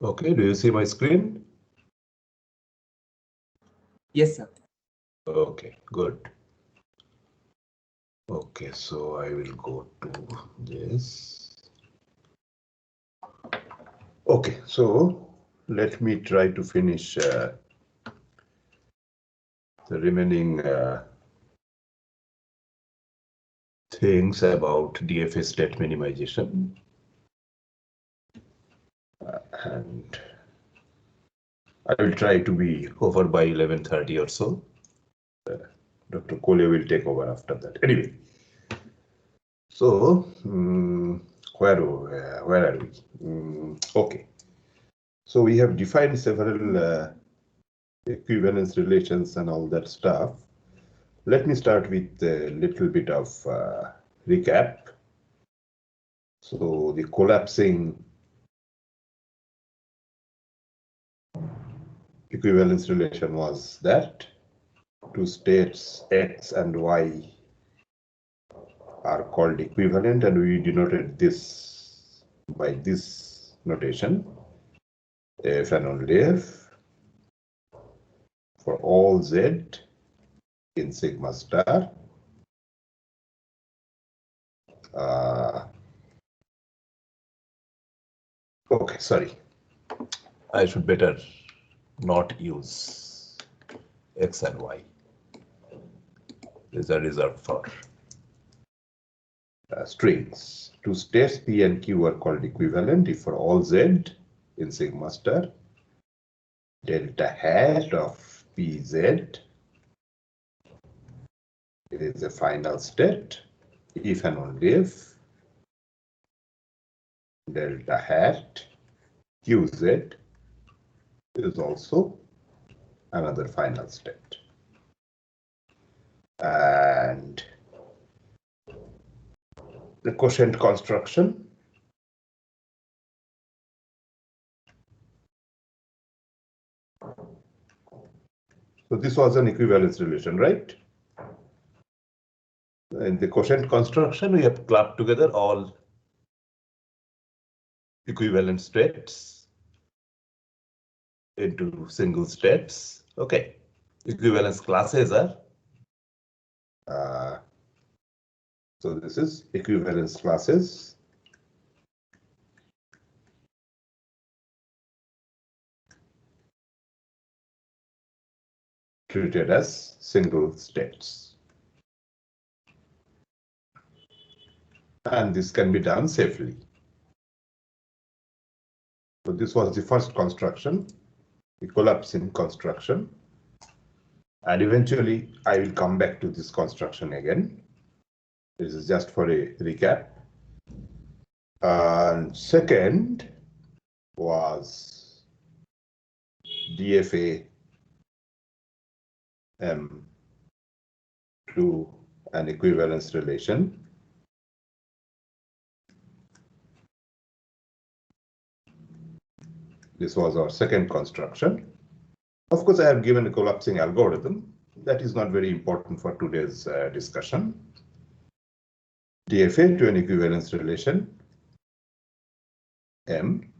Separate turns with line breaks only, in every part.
Okay, do you see my screen?
Yes, sir.
Okay, good. Okay, so I will go to this. Okay, so let me try to finish the remaining things about DFA state minimization. And I will try to be over by 11:30 or so. Dr. Kole will take over after that. Anyway, so where are we? Okay, so we have defined several equivalence relations and all that stuff. Let me start with a little bit of recap. So the collapsing equivalence relation was that two states X and Y are called equivalent, and we denoted this by this notation, if and only if for all Z in sigma star okay, sorry, I should better not use X and Y. These are reserved for strings. Two states P and Q are called equivalent if for all Z in sigma star delta hat of PZ is a final state if and only if delta hat QZ is also another final state. And the quotient construction. So this was an equivalence relation, right? In the quotient construction, we have clubbed together all equivalent states into single states. Okay, equivalence classes are so this is equivalence classes. Treated as single states. And this can be done safely. So this was the first construction, the collapsing construction. And eventually I will come back to this construction again. This is just for a recap. And second was DFA M to an equivalence relation. This was our second construction. Of course, I have given a collapsing algorithm. That is not very important for today's discussion. DFA to an equivalence relation M.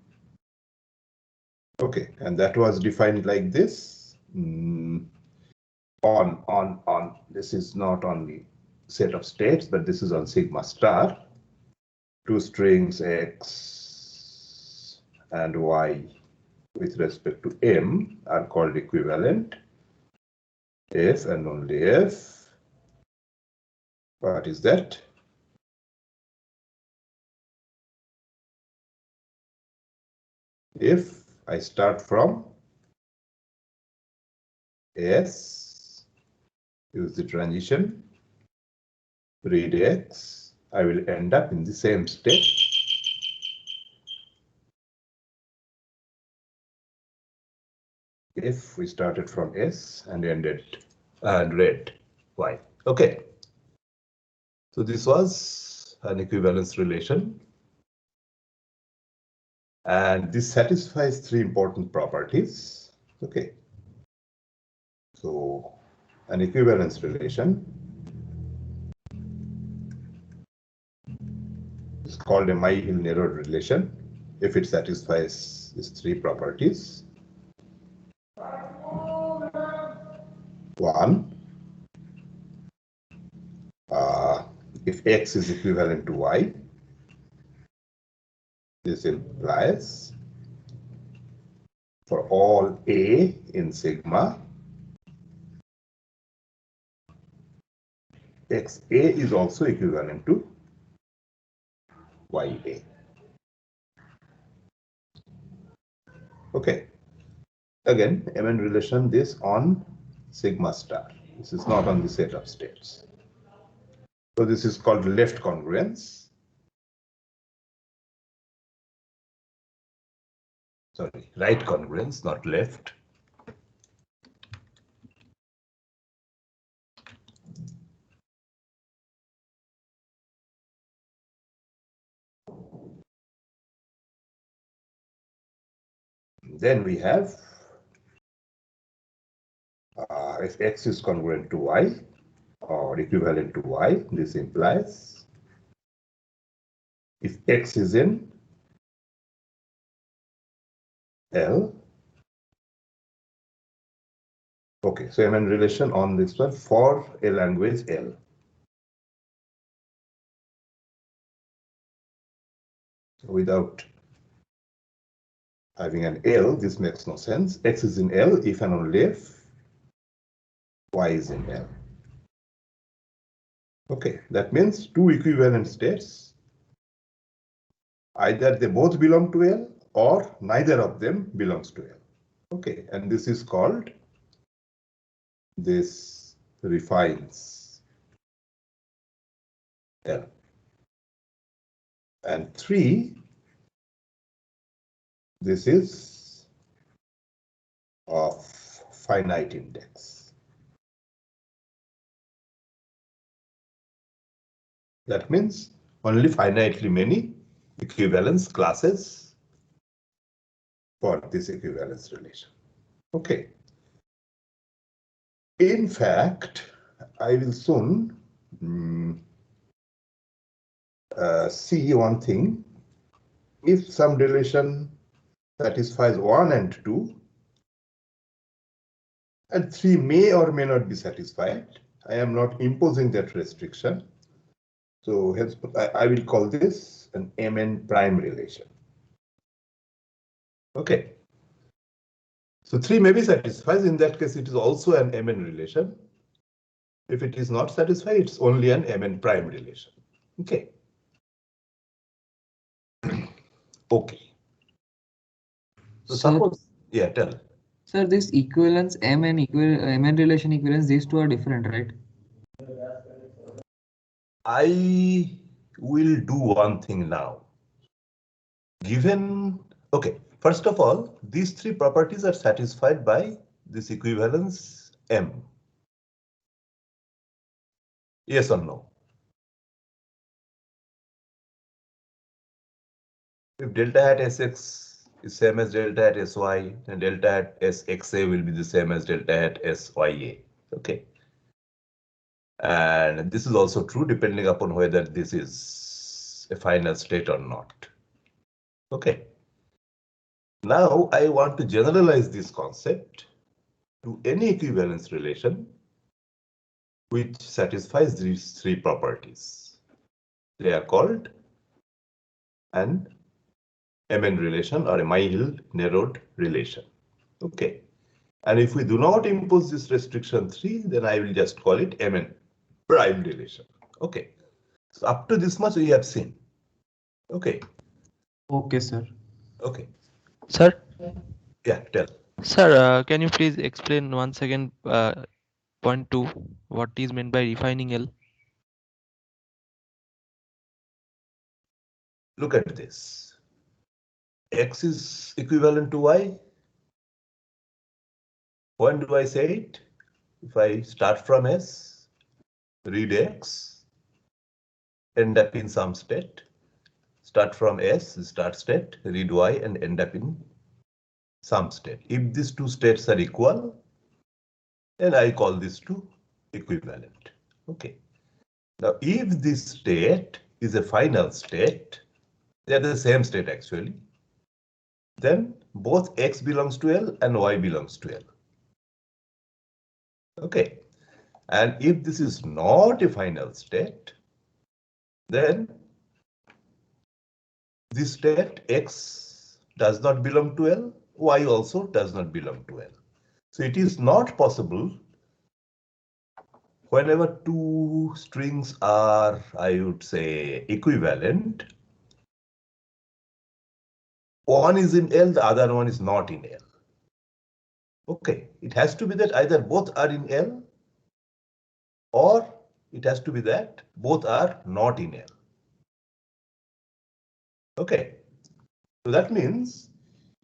Okay, and that was defined like this. On. This is not on the set of states, but this is on sigma star. Two strings X and Y with respect to M are called equivalent if and only if. What is that? If I start from S, use the transition, read X, I will end up in the same state. If we started from S and ended and read Y. Okay. So this was an equivalence relation. And this satisfies three important properties. Okay. So an equivalence relation is called a Myhill-Nerod relation if it satisfies these three properties. One, if X is equivalent to Y, this implies for all A in sigma, XA is also equivalent to YA. Okay. Again, MN relation this on sigma star. This is not on the set of states. So this is called left congruence. Sorry, right congruence, not left. Then we have if X is congruent to Y or equivalent to Y, this implies if X is in L. Okay, so MN relation on this one for a language L. Without having an L, this makes no sense. X is in L if and only if Y is in L. Okay, that means two equivalent states. Either they both belong to L or neither of them belongs to L. Okay, and this is called, this refines L. And 3, this is of finite index. That means only finitely many equivalence classes for this equivalence relation. Okay. In fact, I will soon see one thing. If some relation satisfies 1 and 2, and 3 may or may not be satisfied, I am not imposing that restriction. So hence, I will call this an MN prime relation. Okay. So 3 may be satisfied. In that case, it is also an MN relation. If it is not satisfied, it's only an MN prime relation. Okay. Okay. So suppose, yeah, tell.
Sir, this equivalence M and MN relation equivalence, these two are different, right?
I will do one thing now. Given, okay, first of all, these three properties are satisfied by this equivalence M. Yes or no? If delta hat Sx is same as delta hat Sy, then delta hat Sxa will be the same as delta hat Sya. Okay. And this is also true depending upon whether this is a final state or not. Okay. Now I want to generalize this concept to any equivalence relation which satisfies these three properties. They are called an MN relation or a Myhill narrowed relation. Okay. And if we do not impose this restriction 3, then I will just call it MN prime relation. Okay. So up to this much we have seen. Okay.
Okay, sir.
Okay.
Sir?
Yeah, tell.
Sir, can you please explain once again point 2, what is meant by refining L?
Look at this. X is equivalent to Y. When do I say it? If I start from S, read X, end up in some state. Start from S, start state, read Y, and end up in some state. If these two states are equal, then I call these two equivalent. Okay. Now, if this state is a final state, they are the same state actually. then both X belongs to L and Y belongs to L. Okay. And if this is not a final state, then this state X does not belong to L, Y also does not belong to L. So it is not possible whenever two strings are, I would say, equivalent, one is in L, the other one is not in L. Okay, it has to be that either both are in L or it has to be that both are not in L. Okay, so that means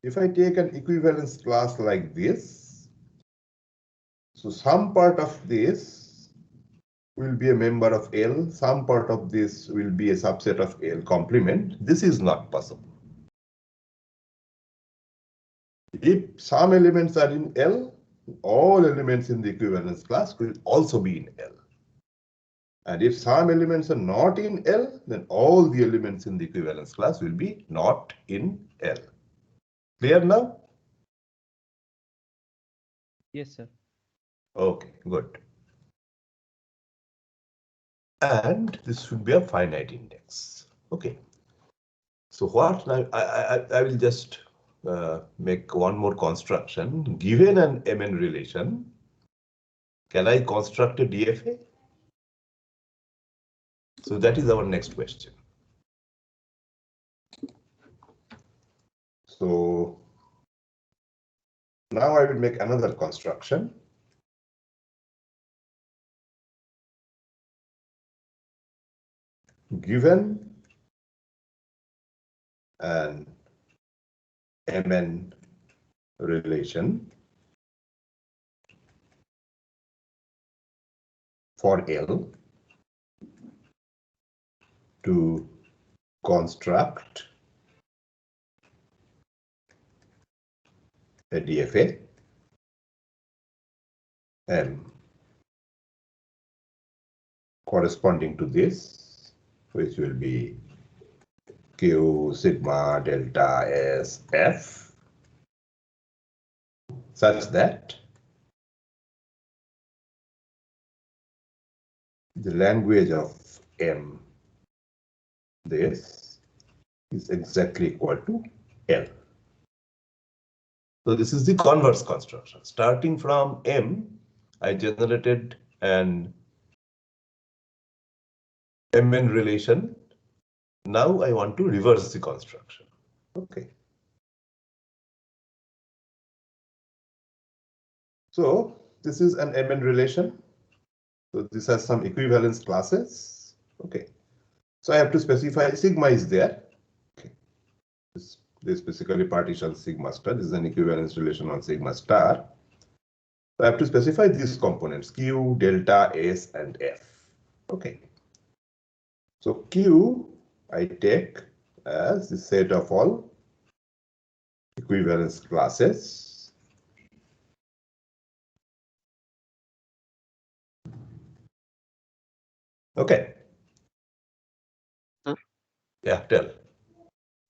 if I take an equivalence class like this, so some part of this will be a member of L, some part of this will be a subset of L complement. This is not possible. If some elements are in L, all elements in the equivalence class will also be in L. And if some elements are not in L, then all the elements in the equivalence class will be not in L. Clear now?
Yes, sir.
Okay, good. And this should be a finite index. Okay. So what now? I will just make one more construction. Given an MN relation, can I construct a DFA? So that is our next question. So now I will make another construction. Given an MN relation for L to construct a DFA M corresponding to this, which will be Q sigma delta S F, such that the language of M, this, is exactly equal to L. So this is the converse construction. Starting from M, I generated an MN relation. Now I want to reverse the construction. Okay. So this is an MN relation. So this has some equivalence classes. Okay. So I have to specify sigma is there. Okay. This basically partitions sigma star. This is an equivalence relation on sigma star. So I have to specify these components Q, delta, S, and F. Okay. So Q I take as the set of all equivalence classes. Okay.
Sir?
Yeah, tell.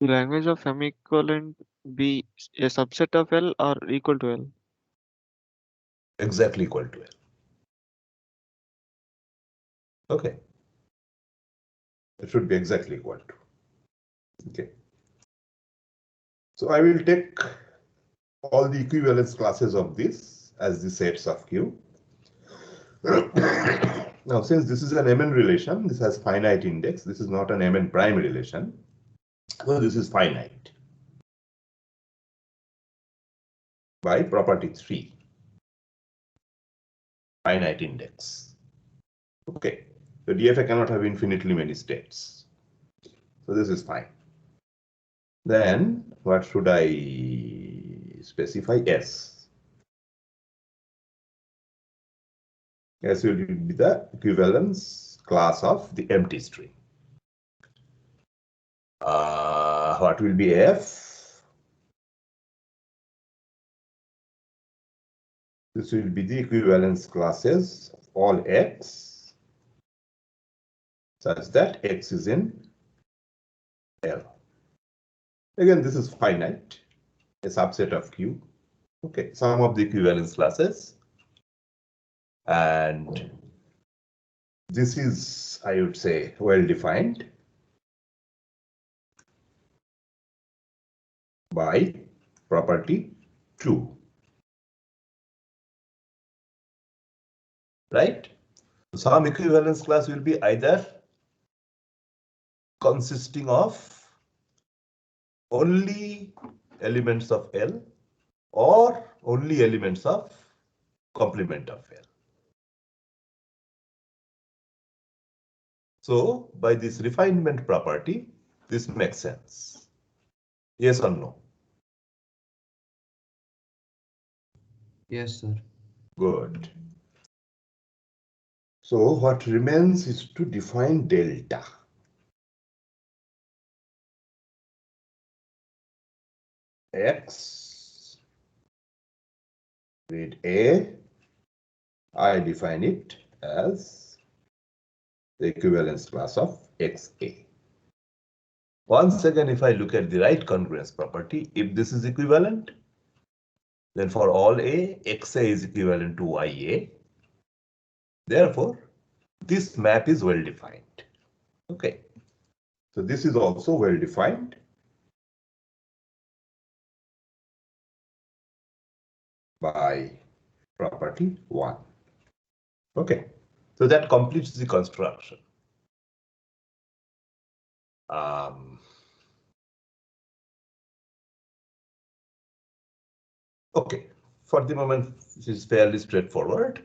The language of M equivalent be a subset of L or equal to L?
Exactly equal to L. Okay. It should be exactly equal to. Okay. So I will take all the equivalence classes of this as the sets of Q. Now, since this is an MN relation, this has finite index. This is not an MN prime relation. So this is finite by property 3. Finite index. Okay. The DFA cannot have infinitely many states. So this is fine. Then what should I specify? S. S will be the equivalence class of the empty string. What will be F? This will be the equivalence classes of all X such that X is in L. Again, this is finite. a subset of Q. Okay, some of the equivalence classes. And this is, I would say, well defined by property 2. Right? Some equivalence class will be either consisting of only elements of L or only elements of complement of L. So by this refinement property, this makes sense. Yes or no?
Yes, sir.
Good. So what remains is to define delta. X with A, I define it as the equivalence class of XA. Once again, if I look at the right congruence property, if this is equivalent, then for all A, XA is equivalent to YA. Therefore, this map is well defined. Okay. So this is also well defined. By property 1. Okay. So that completes the construction. Okay. For the moment, this is fairly straightforward.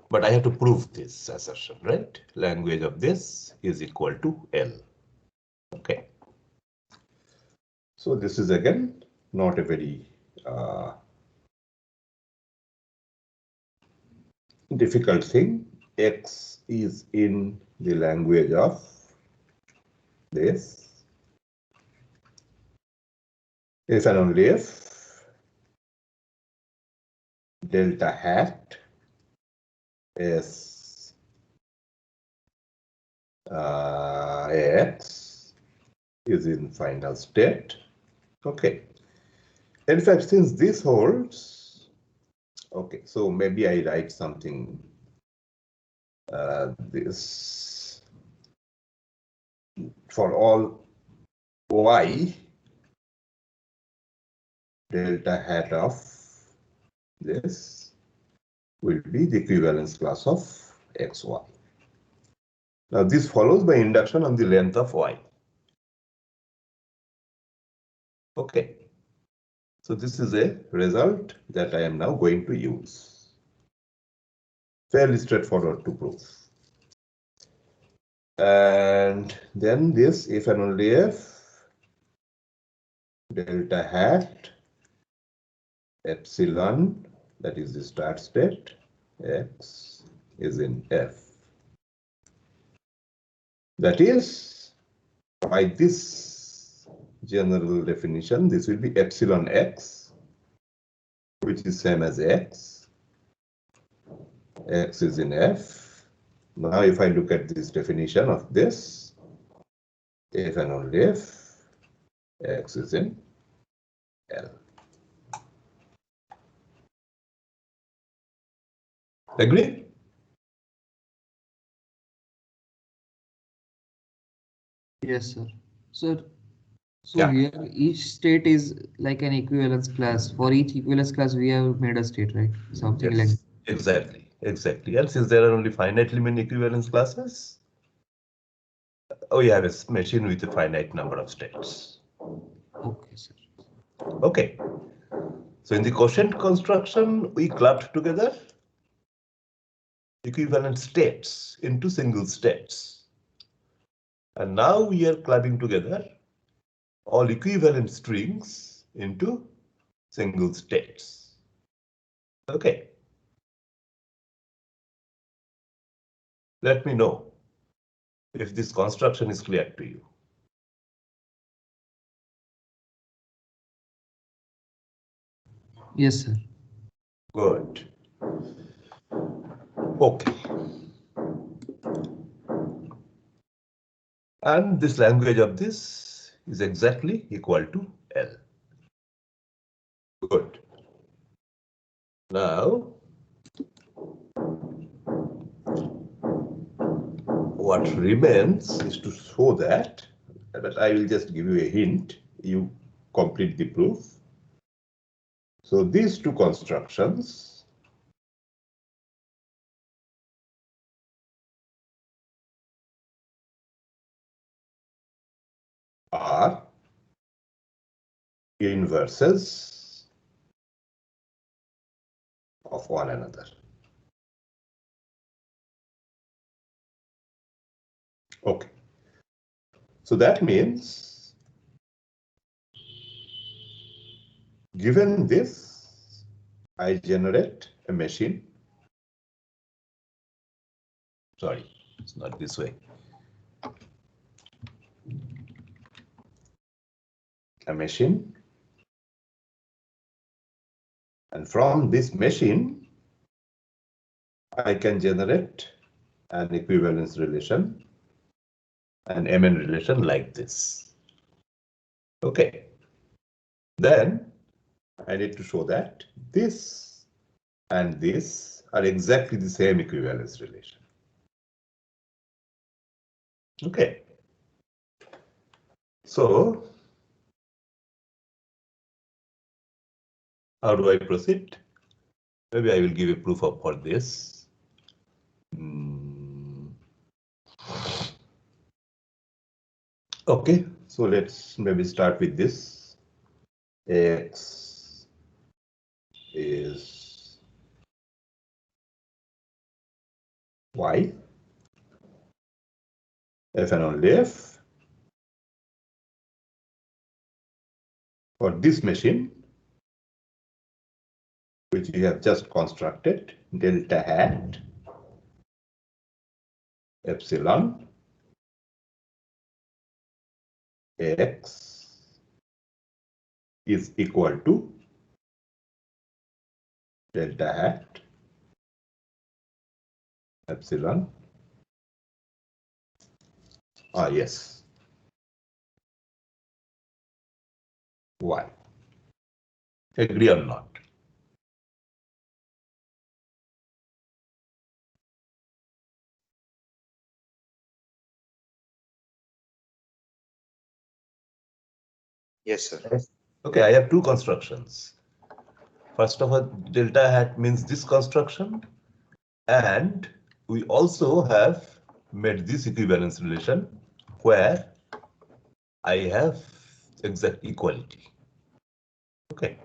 But I have to prove this assertion, right? Language of this is equal to L. Okay. So this is again not a very difficult thing. X is in the language of this. If and only if delta hat is X is in final state. Okay. In fact, since this holds, okay, so maybe I write something this for all Y, delta hat of this will be the equivalence class of XY. Now this follows by induction on the length of Y. Okay. So this is a result that I am now going to use. Fairly straightforward to prove. And then this if and only if delta hat epsilon, that is the start state, X is in F. That is, by this general definition, this will be epsilon X, which is same as X. X is in F. Now, if I look at this definition of this, if and only if X is in L. Agree?
Yes, sir. Sir, so
Yeah.
here each state is like an equivalence class. For each equivalence class, we have made a state, right? Something like.
Yes, exactly. Exactly. And since there are only finitely many equivalence classes, we have a machine with a finite number of states.
Okay, sir.
Okay. So in the quotient construction, we clubbed together equivalent states into single states. And now we are clubbing together all equivalent strings into single states. Okay. Let me know if this construction is clear to you.
Yes, sir.
Good. Okay. And this language of this is exactly equal to L. Good. Now, what remains is to show that, but I will just give you a hint. You complete the proof. So these two constructions are inverses of one another. Okay. So that means, given this, I generate a machine. Sorry, it's not this way. A machine. And from this machine, I can generate an equivalence relation, an MN relation like this. Okay. Then I need to show that this and this are exactly the same equivalence relation. Okay. So how do I proceed? Maybe I will give a proof for this. Okay, so let's maybe start with this. X is Y, F and only F. For this machine, which we have just constructed, delta hat epsilon X is equal to delta hat epsilon. Yes. Y. Agree or not?
Yes, sir.
Okay, I have two constructions. First of all, delta hat means this construction, and we also have made this equivalence relation where I have exact equality. Okay.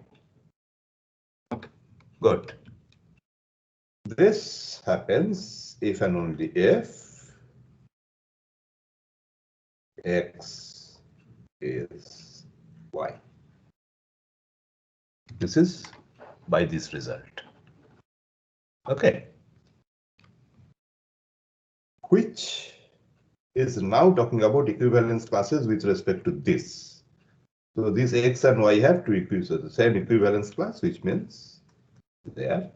Good. This happens if and only if X is Y. This is by this result. Okay. Which is now talking about equivalence classes with respect to this. So these X and Y have to so the same equivalence class, which means they are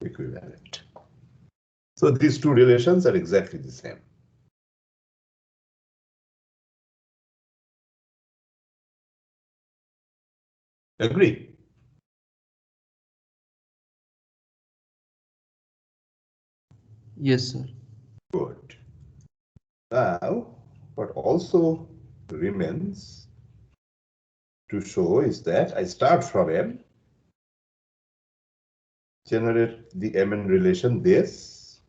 equivalent. So these two relations are exactly the same. Agree?
Yes, sir.
Good. Now, what also remains to show is that I start from M, generate the MN relation this.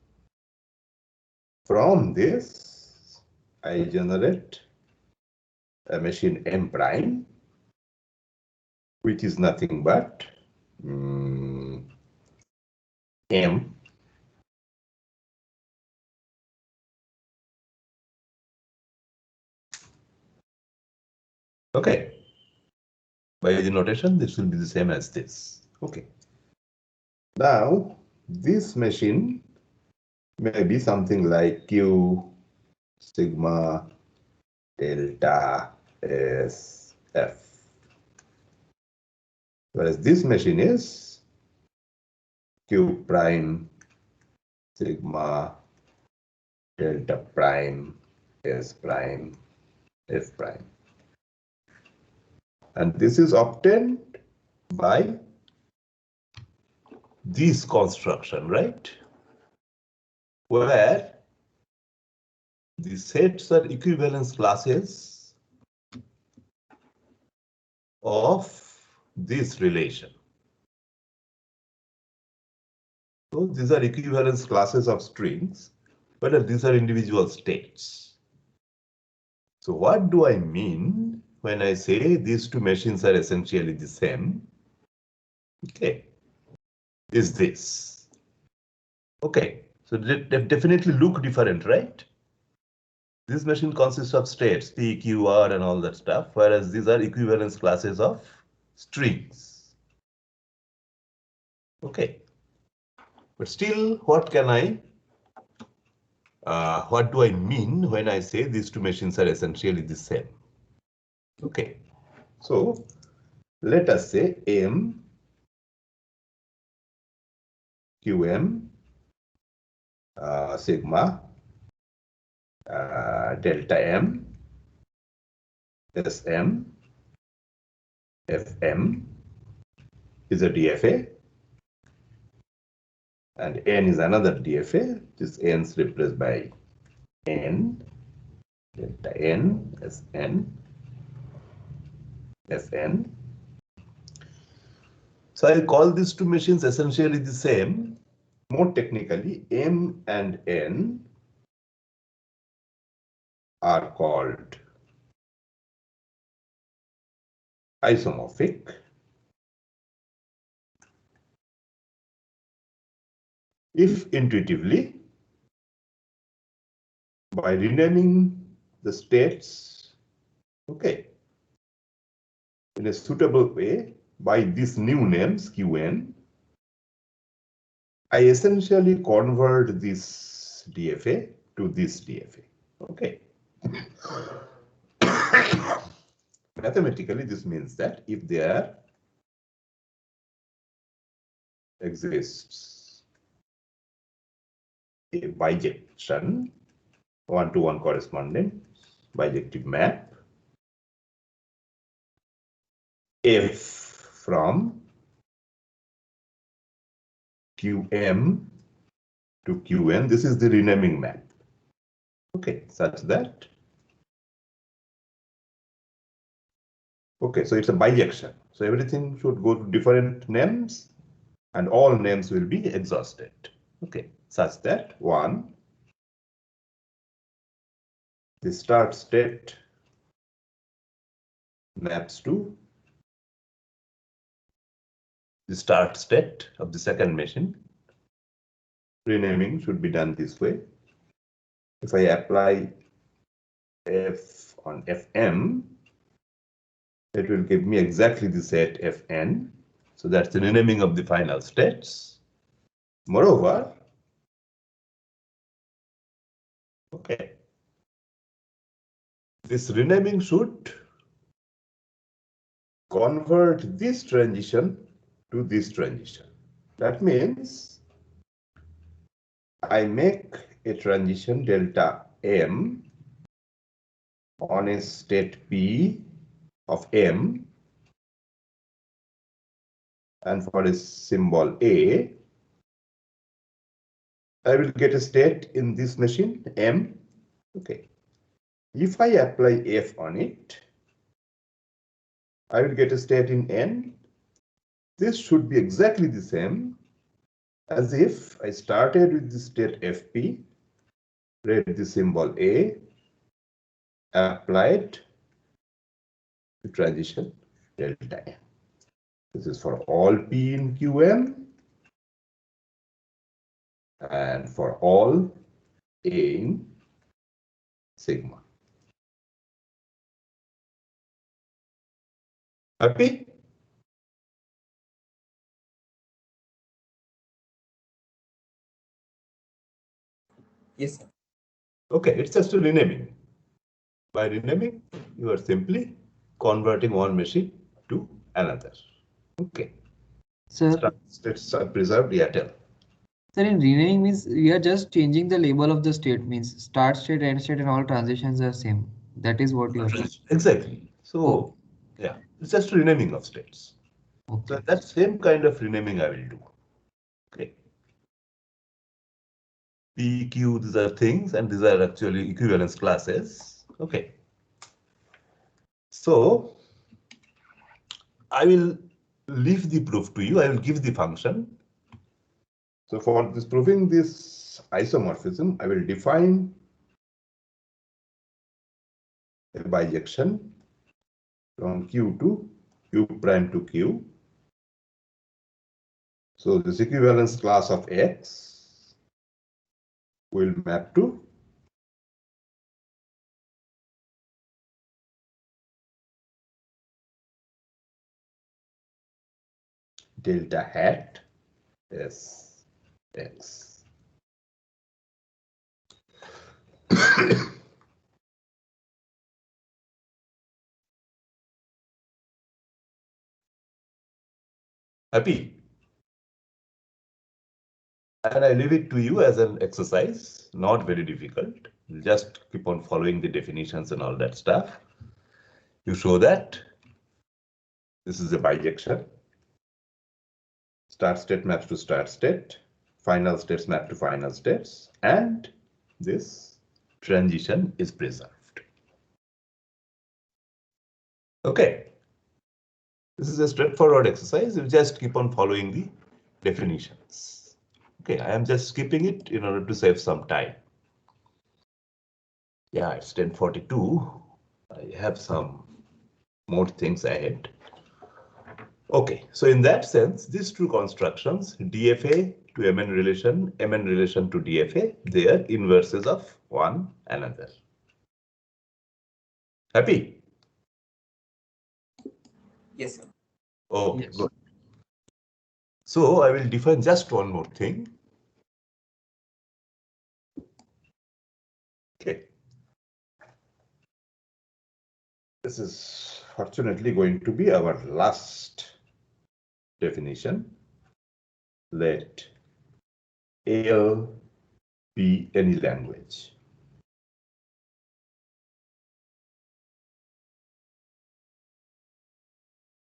From this, I generate a machine M prime, which is nothing but M okay. By the notation, this will be the same as this. Okay. Now, this machine may be something like Q sigma delta S F. Whereas this machine is Q prime sigma delta prime S prime F prime. And this is obtained by this construction, right? Where the sets are equivalence classes of this relation. So these are equivalence classes of strings, but these are individual states. So what do I mean when I say these two machines are essentially the same? Okay, is this. Okay, so they definitely look different, right? This machine consists of states, P, Q, R, and all that stuff, whereas these are equivalence classes of strings. Okay, but still, what do I mean when I say these two machines are essentially the same? Okay, so let us say M, QM, sigma, delta M, SM, FM is a DFA, and N is another DFA. This N is replaced by N, delta N, Sn, Fn. So I call these two machines essentially the same. More technically, M and N are called isomorphic. If intuitively, by renaming the states, okay, in a suitable way by these new names Qn, I essentially convert this DFA to this DFA. Okay. Mathematically, this means that if there exists a bijection, one-to-one corresponding bijective map, F from Qm to Qn, this is the renaming map. Okay, such that. Okay, so it's a bijection. So everything should go to different names and all names will be exhausted. Okay, such that one, the start state maps to the start state of the second machine. Renaming should be done this way. If I apply F on Fm, it will give me exactly the set Fn. So that's the renaming of the final states. Moreover, okay, this renaming should convert this transition to this transition. That means I make a transition delta M on a state P of M, and for a symbol A, I will get a state in this machine M. Okay. If I apply F on it, I will get a state in N. This should be exactly the same as if I started with the state FP, read the symbol A, applied the transition delta N. This is for all P in QM and for all A in sigma. Happy?
Yes, sir.
Okay, it's just a renaming. By renaming, you are simply converting one machine to another. Okay.
Sir,
States are preserved. Yeah, tell.
sir, in renaming means we are just changing the label of the state, means start state, end state, and all transitions are same. That is what you are saying.
Exactly. So,
Oh.
yeah, it's just renaming of states.
Okay.
So that same kind of renaming I will do. Okay. P, Q, these are things, and these are actually equivalence classes. Okay. So I will leave the proof to you. I will give the function. So for this proving this isomorphism, I will define a bijection from Q to Q prime to Q. So this equivalence class of X will map to delta hat S X. Happy? And I leave it to you as an exercise, not very difficult. Just keep on following the definitions and all that stuff. You show that this is a bijection. Start state maps to start state, final states map to final states, and this transition is preserved. Okay. This is a straightforward exercise. You just keep on following the definitions. Okay, I am just skipping it in order to save some time. Yeah, it's 10:42. I have some more things ahead. Okay, so in that sense, these two constructions, DFA to MN relation to DFA, they are inverses of one another. Happy?
Yes, sir.
Okay,
Yes.
good. So I will define just one more thing. Okay. This is fortunately going to be our last definition. Let L be any language.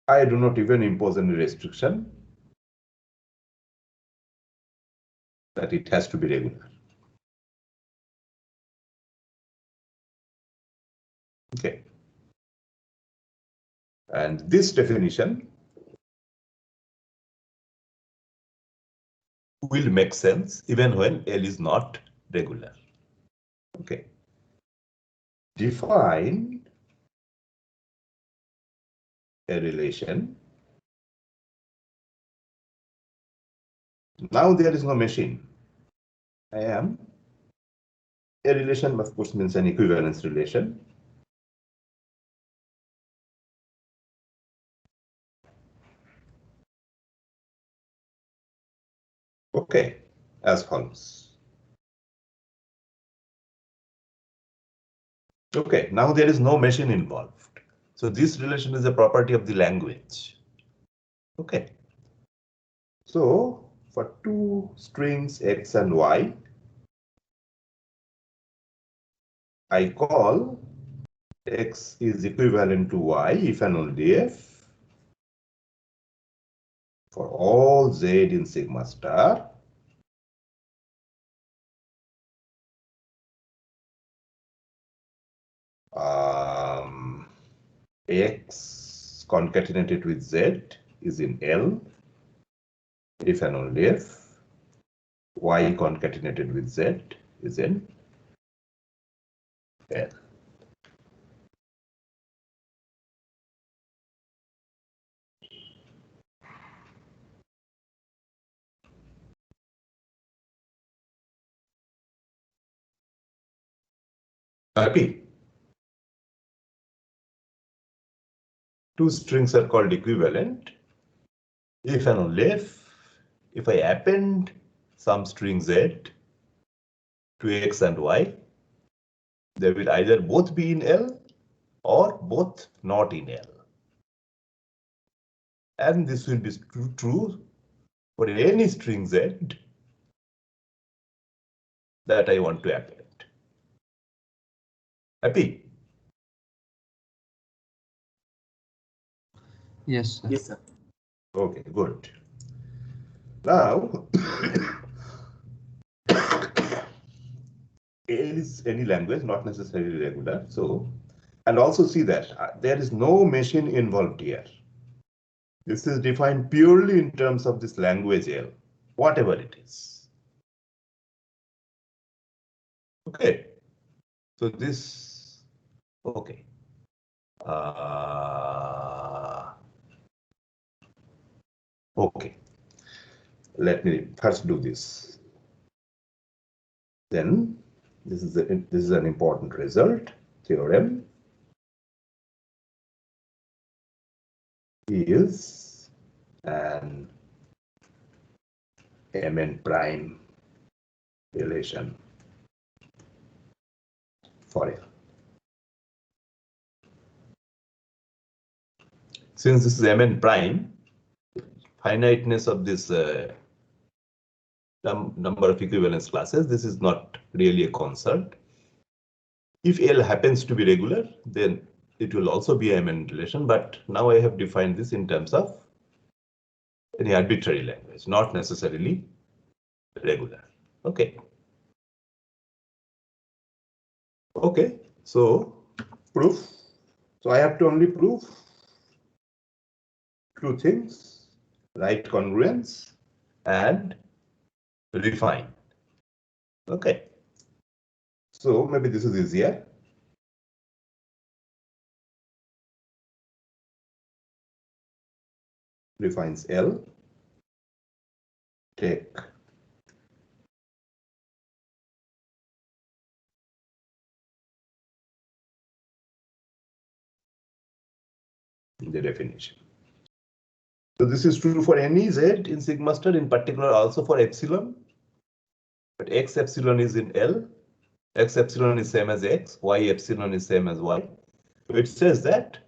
I do not even impose any restriction that it has to be regular. Okay. And this definition will make sense even when L is not regular. Okay. Define a relation. Now there is no machine. I am a relation, of course, means an equivalence relation. Okay, as follows. Okay, now there is no machine involved. So this relation is a property of the language. Okay. So for two strings X and Y, I call X is equivalent to Y if and only if for all Z in sigma star X concatenated with Z is in L if and only if Y concatenated with Z is in L. Happy? Two strings are called equivalent if and only if I append some string Z to X and Y, they will either both be in L or both not in L. And this will be true for any string Z that I want to append. Happy?
Yes, sir.
Yes, sir.
Okay, good. Now, is any language, not necessarily regular. So, and also see that there is no machine involved here. This is defined purely in terms of this language L, whatever it is. Okay. So this, okay. Okay. Let me first do this. Then this is an important result theorem. Is an Mn prime relation for L. Since this is Mn prime, finiteness of this number of equivalence classes, this is not really a concern. If L happens to be regular, then it will also be a Mn relation, but now I have defined this in terms of any arbitrary language, not necessarily regular. Okay. Okay, so proof. So I have to only prove two things, right congruence and refine. Okay. So maybe this is easier. Refines L. Take the definition. So this is true for any Z in sigma star, in particular also for epsilon. But X epsilon is in L. X epsilon is same as X. Y epsilon is same as Y. So it says that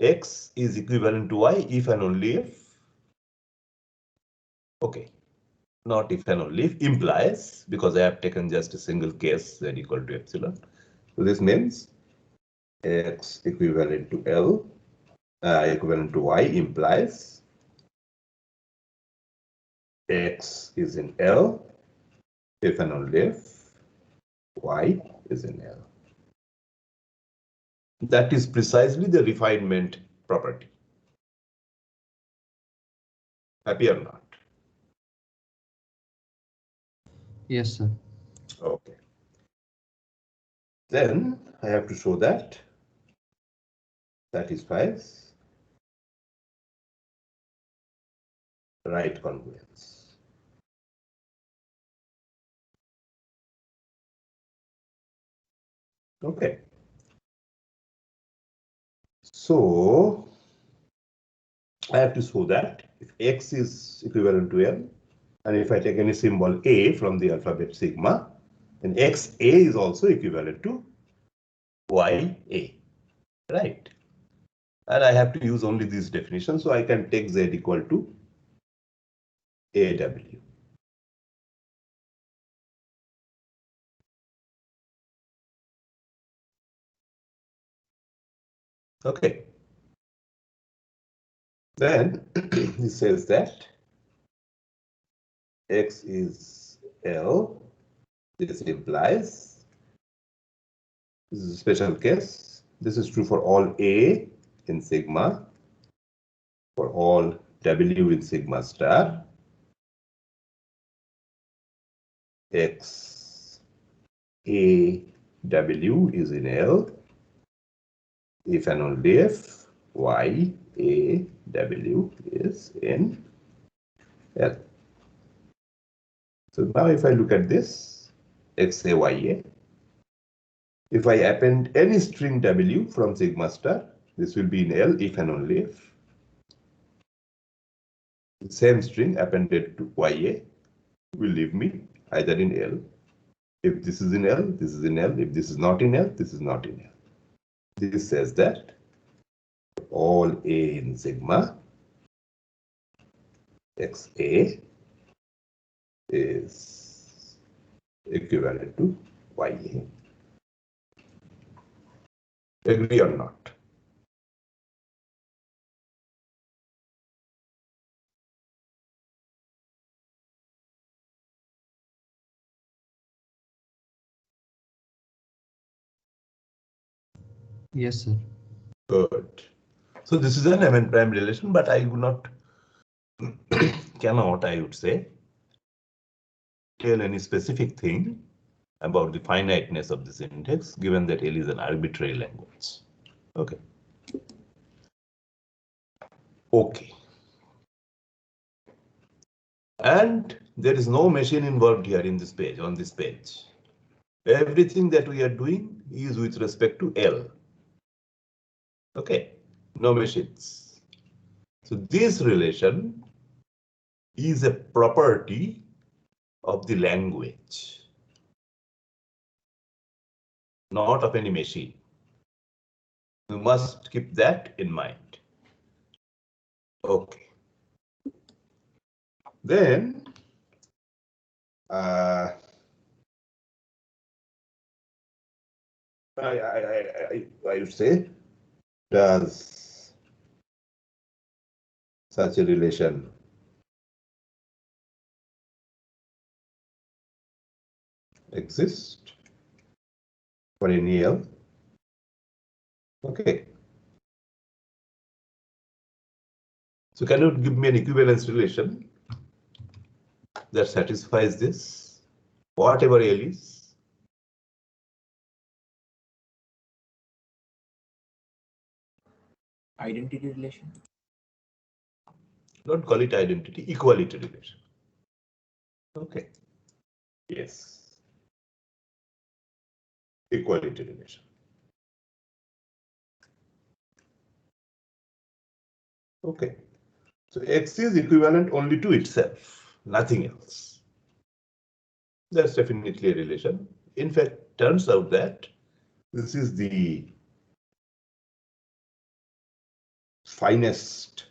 X is equivalent to Y if and only if. Okay. Not if and only if implies, because I have taken just a single case Z equal to epsilon. So this means X equivalent to L equivalent to Y implies X is in L if and only if Y is in L. That is precisely the refinement property. Happy or not?
Yes, sir.
Okay. Then I have to show that satisfies right congruence. Okay. So I have to show that if X is equivalent to L, and if I take any symbol A from the alphabet sigma, then XA is also equivalent to YA, right? And I have to use only this definition, so I can take Z equal to AW. Okay. Then he says that X is L. This implies, this is a special case. This is true for all A in sigma, for all W in sigma star. X A W is in L if and only if Y A W is in L. So now if I look at this X A Y A, if I append any string W from sigma star, this will be in L if and only if the same string appended to YA will leave me either in L. If this is in L, this is in L. If this is not in L, this is not in L. This says that all A in sigma XA is equivalent to YA. Agree or not?
Yes, sir.
Good. So this is an MN prime relation, but I would not cannot, I would say, tell any specific thing about the finiteness of this index, given that L is an arbitrary language. Okay. Okay. And there is no machine involved here in this page, on this page. Everything that we are doing is with respect to L. Okay, no machines. So this relation is a property of the language, not of any machine. You must keep that in mind. Okay. Then I would say, does such a relation exist for any L? Okay. So can you give me an equivalence relation that satisfies this, whatever L is?
Identity relation.
Don't call it identity, equality relation. Okay. Yes. Equality relation. Okay. So X is equivalent only to itself, nothing else. That's definitely a relation. In fact, turns out that this is the finest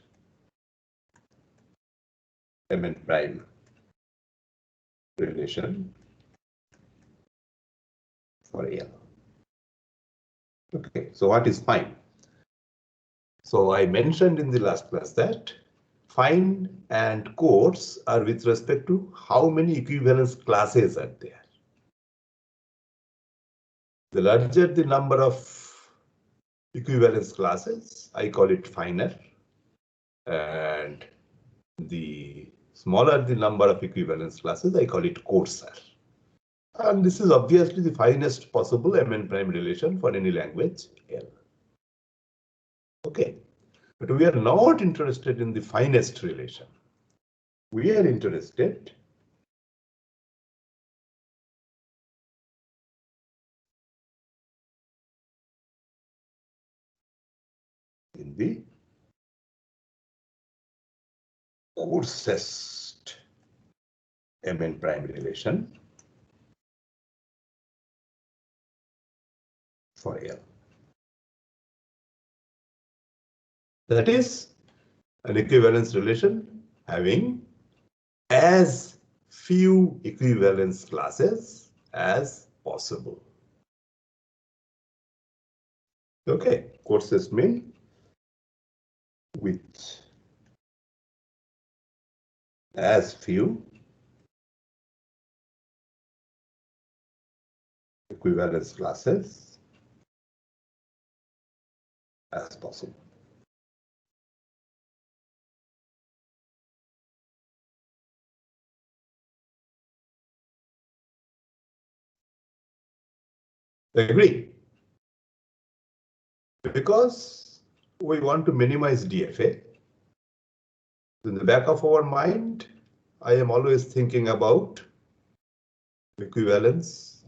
MN prime relation for L. Okay, so what is fine? So I mentioned in the last class that fine and coarse are with respect to how many equivalence classes are there. The larger the number of equivalence classes, I call it finer, and the smaller the number of equivalence classes, I call it coarser. And this is obviously the finest possible MN prime relation for any language L. Okay, but we are not interested in the finest relation. We are interested in the coarsest MN prime relation for L. That is an equivalence relation having as few equivalence classes as possible. Okay, coarsest mean with as few equivalence classes as possible. Agree? Because we want to minimize DFA. In the back of our mind, I am always thinking about equivalence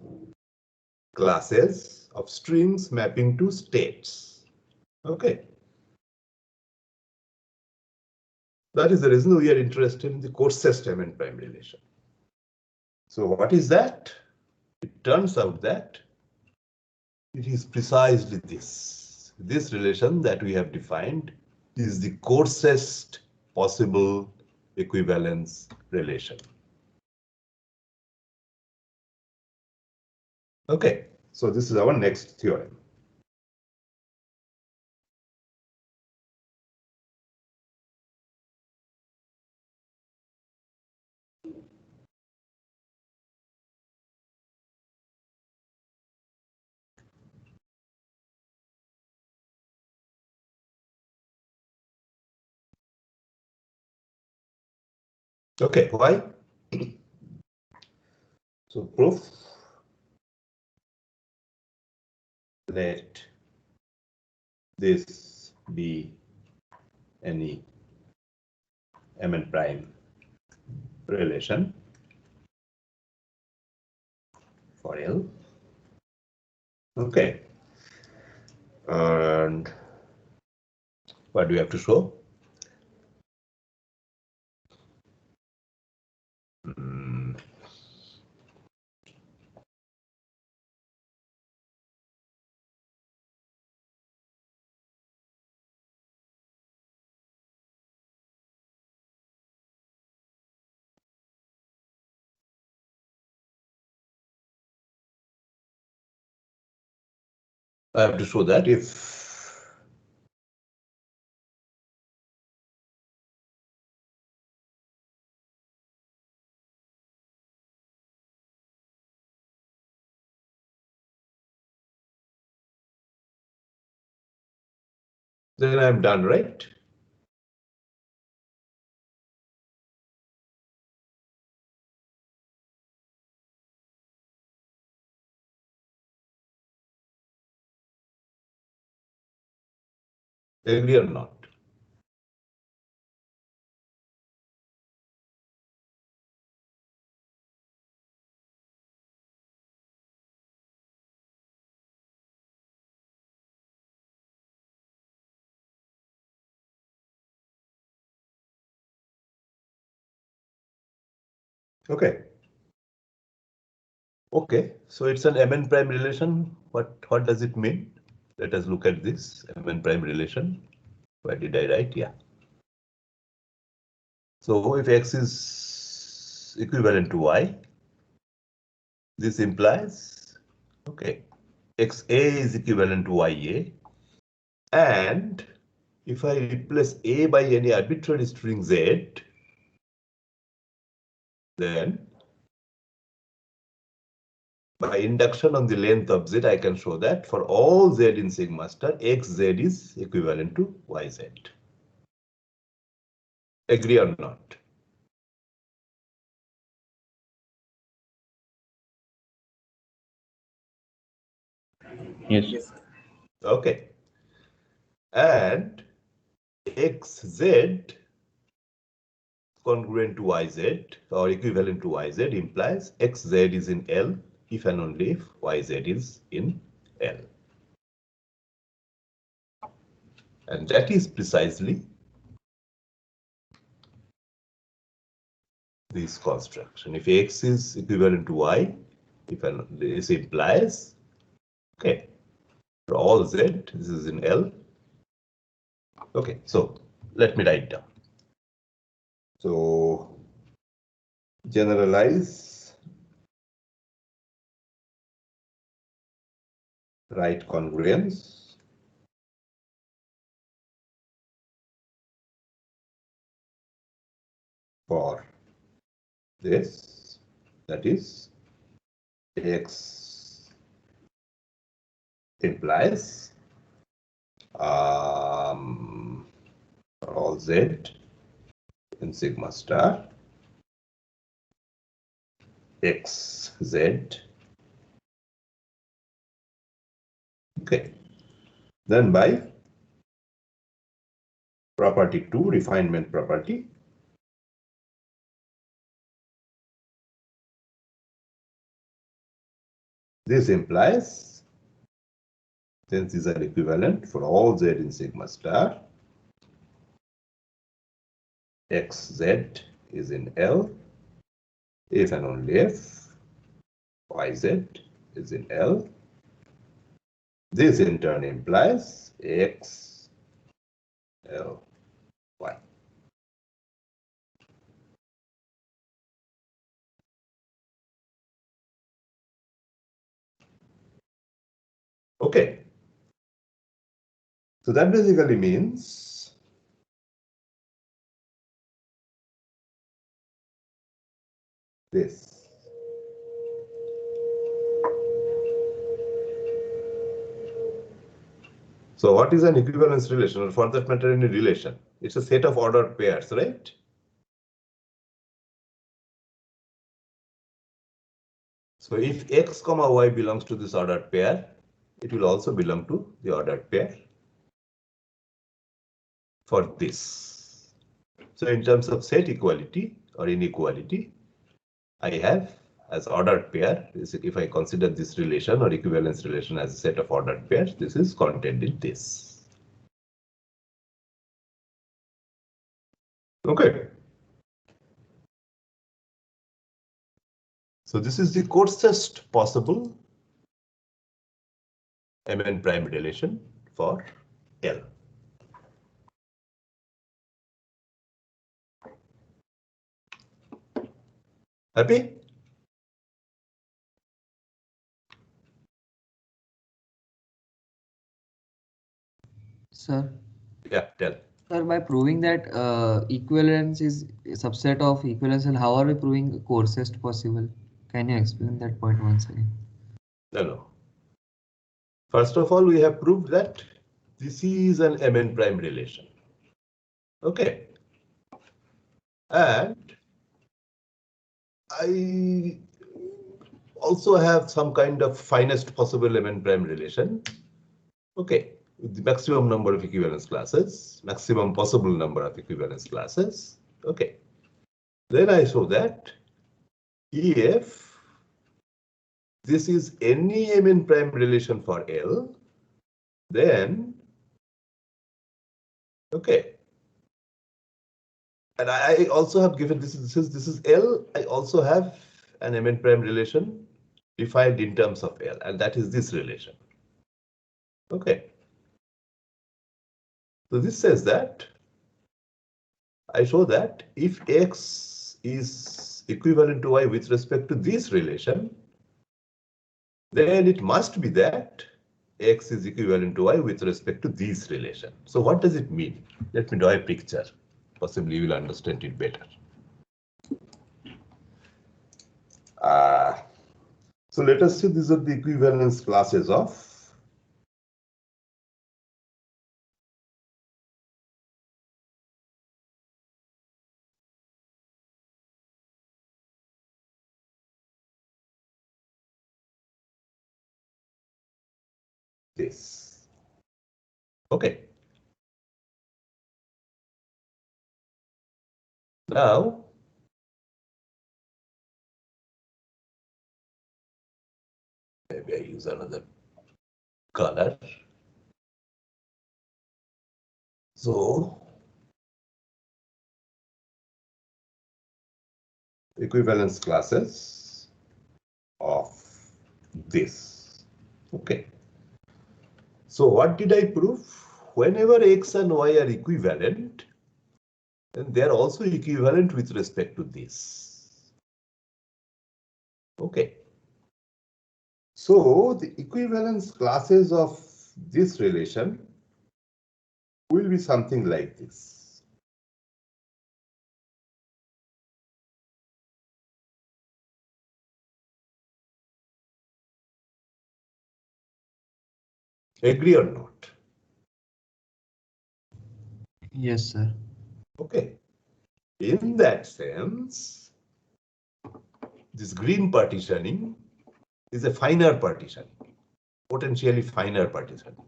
classes of strings mapping to states. Okay. That is the reason we are interested in the coarsest MN prime relation. So what is that? It turns out that it is precisely this. This relation that we have defined is the coarsest possible equivalence relation. Okay, so this is our next theorem. Okay, why? So proof, let this be any Mn prime relation for L. Okay. And what do we have to show? I have to show that if then I'm done, right? Agree or not? Okay. Okay, so it's an Mn prime relation. What does it mean? Let us look at this Mn prime relation. Where did I write? Yeah. So if X is equivalent to Y, this implies, okay, XA is equivalent to YA. And if I replace A by any arbitrary string Z, then by induction on the length of Z, I can show that for all Z in sigma star, XZ is equivalent to YZ. Agree or not?
Yes. Yes.
Okay. And XZ congruent to YZ or equivalent to YZ implies XZ is in L if and only if YZ is in L. And that is precisely this construction. If X is equivalent to Y, if and this implies, okay, for all Z, this is in L. Okay, so let me write down. So generalize right congruence for this, that is X implies all Z in sigma star XZ. Okay, then by property 2, refinement property, this implies, since these are equivalent for all Z in sigma star, XZ is in L if and only if YZ is in L. This in turn implies X, L, Y. Okay. So that basically means this. So what is an equivalence relation, or for that matter any relation? It's a set of ordered pairs, right? So if X comma Y belongs to this ordered pair, it will also belong to the ordered pair for this. So in terms of set equality or inequality, I have as ordered pair, if I consider this relation or equivalence relation as a set of ordered pairs, this is contained in this. Okay. So this is the coarsest possible Mn prime relation for L. Happy?
Sir,
Yeah, tell.
sir, by proving that equivalence is a subset of equivalence, and how are we proving coarsest possible? Can you explain that point once again?
No. First of all, we have proved that this is an Mn prime relation. Okay. And I also have some kind of finest possible Mn prime relation. Okay. With the maximum number of equivalence classes, maximum possible number of equivalence classes. Okay. Then I show that if this is any Mn prime relation for L, then okay. And I also have given this is L. I also have an Mn prime relation defined in terms of L, and that is this relation. Okay. So this says that I show that if X is equivalent to Y with respect to this relation, then it must be that X is equivalent to Y with respect to this relation. So what does it mean? Let me draw a picture. Possibly you will understand it better. So let us see, these are the equivalence classes of this. Okay. Now, maybe I use another color. So, equivalence classes of this. Okay. So what did I prove? Whenever X and Y are equivalent, then they are also equivalent with respect to this. Okay. So the equivalence classes of this relation will be something like this. Agree or not?
Yes, sir.
Okay. In that sense, this green partitioning is a finer partitioning, potentially finer partitioning.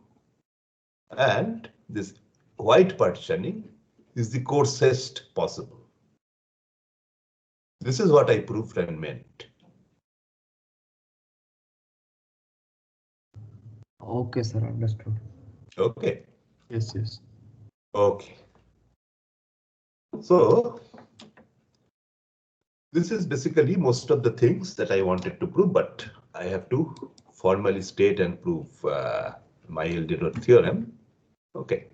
And this white partitioning is the coarsest possible. This is what I proved and meant.
Okay, sir, understood.
Okay.
Yes, yes.
Okay. So this is basically most of the things that I wanted to prove, but I have to formally state and prove Mayer-Dirac theorem. Okay.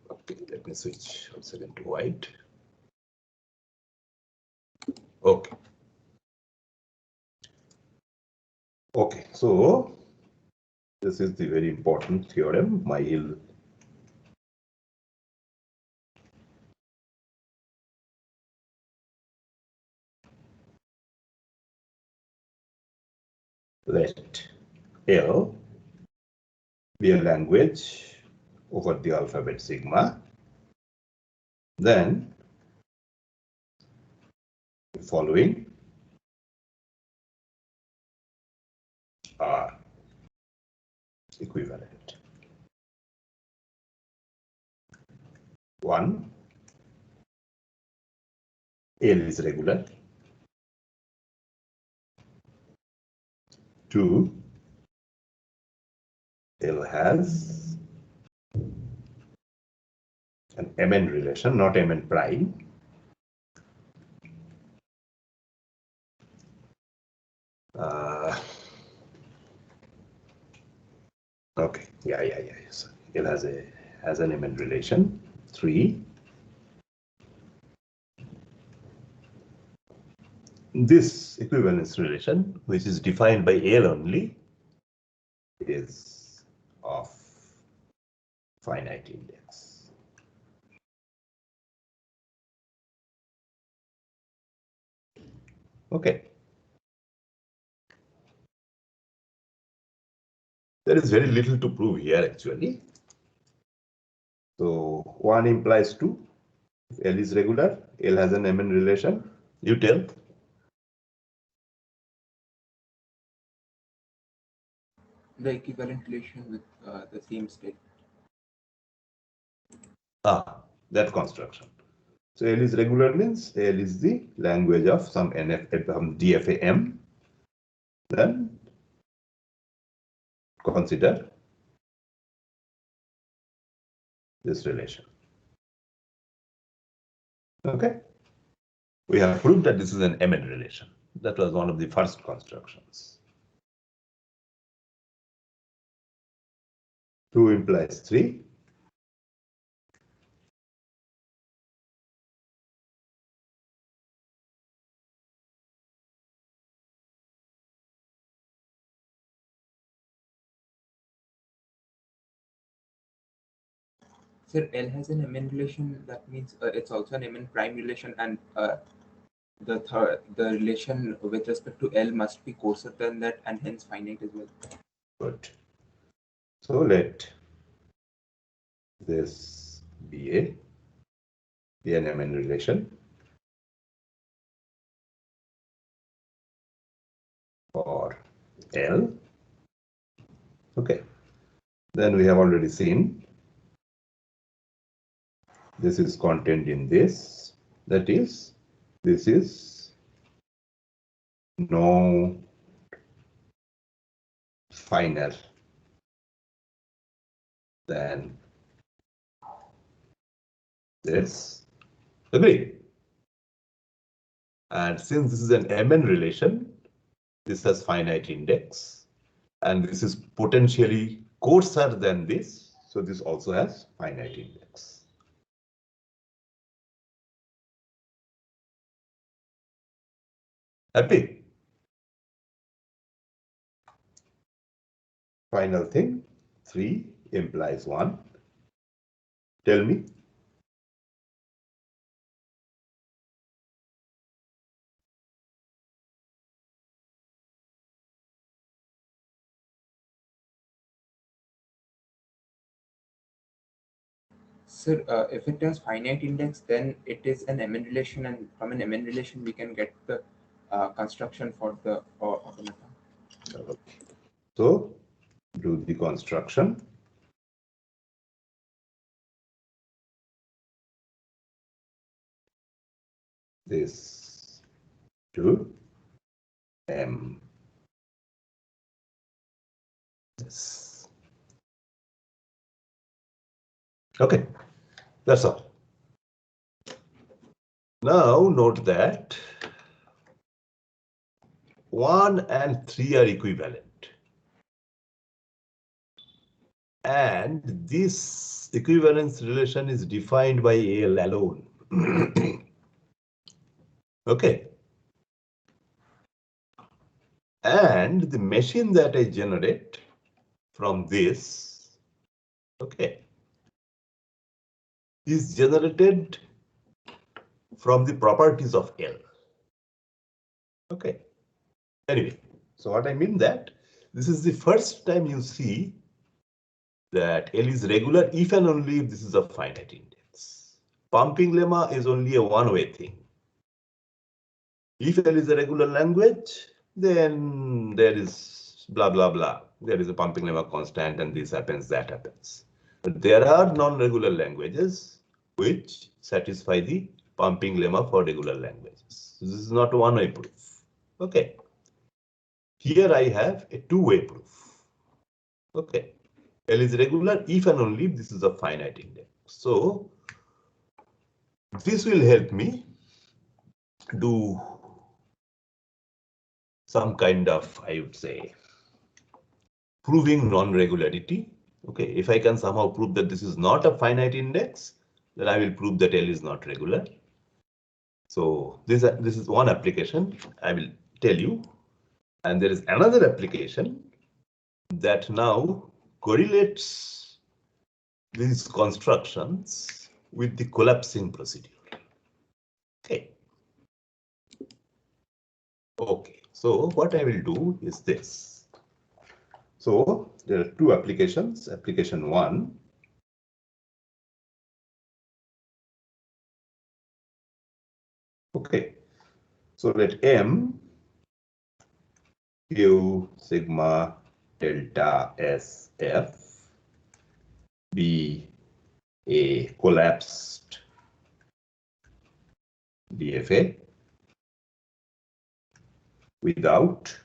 Okay, let me switch once again to white. Okay. Okay, so this is the very important theorem, Mayer. Let L be a language over the alphabet sigma. Then following are equivalent. 1, L is regular. 2, L has an Mn relation, not Mn prime. Okay, yeah. So L has an Mn relation. 3, this equivalence relation, which is defined by L only, is of finite index. Okay. There is very little to prove here actually. So 1 implies 2. If L is regular, L has an Mn relation. You tell.
The equivalent relation with the same state.
That construction. So L is regular means L is the language of some DFA-M. Then consider this relation. Okay. We have proved that this is an Mn relation. That was one of the first constructions. 2 implies 3.
Sir, L has an Mn relation. That means it's also an Mn prime relation, and the relation with respect to L must be coarser than that, and hence finite as well.
Good. So let this be an Mn relation for L. Okay. Then we have already seen this is contained in this. That is, this is no finer than this. Agree? And since this is an Mn relation, this has finite index, and this is potentially coarser than this, so this also has finite index. Happy? Final thing, 3 implies 1. Tell me.
Sir, if it has finite index, then it is an Mn relation, and from an Mn relation we can get the construction for the automata.
Okay. So do the construction. This to M. Yes. Okay, that's all. Now note that 1 and 3 are equivalent. And this equivalence relation is defined by L alone. Okay. And the machine that I generate from this, okay, is generated from the properties of L. Okay. Anyway, so what I mean that this is the first time you see that L is regular if and only if this is a finite index. Pumping lemma is only a one-way thing. If L is a regular language, then there is blah, blah, blah. There is a pumping lemma constant and this happens, that happens. But there are non-regular languages which satisfy the pumping lemma for regular languages. This is not a one-way proof. Okay. Here I have a two-way proof. Okay. L is regular if and only if this is a finite index. So this will help me do some kind of, I would say, proving non-regularity. Okay, if I can somehow prove that this is not a finite index, then I will prove that L is not regular. So this is one application I will tell you. And there is another application that now correlates these constructions with the collapsing procedure. Okay. Okay, so what I will do is this. So there are two applications. Application 1. Okay, so let M Q sigma delta SF be a collapsed DFA without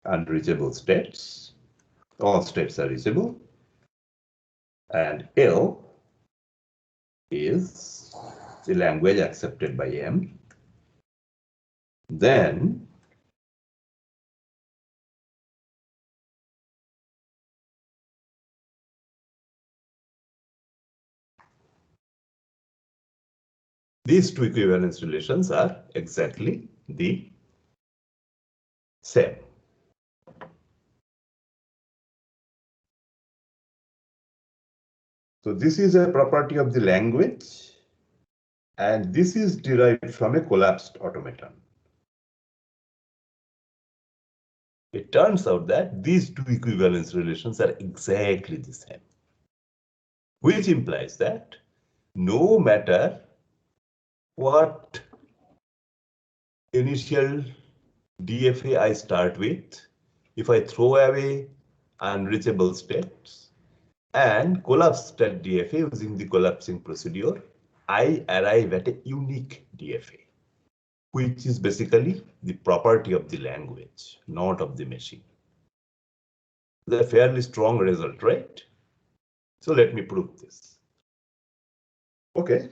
unreachable states. All states are reachable. And L is the language accepted by M. Then these two equivalence relations are exactly the same. So this is a property of the language, and this is derived from a collapsed automaton. It turns out that these two equivalence relations are exactly the same, which implies that no matter what initial DFA I start with, if I throw away unreachable states and collapse that DFA using the collapsing procedure, I arrive at a unique DFA, which is basically the property of the language, not of the machine. It's a fairly strong result, right? So let me prove this. Okay.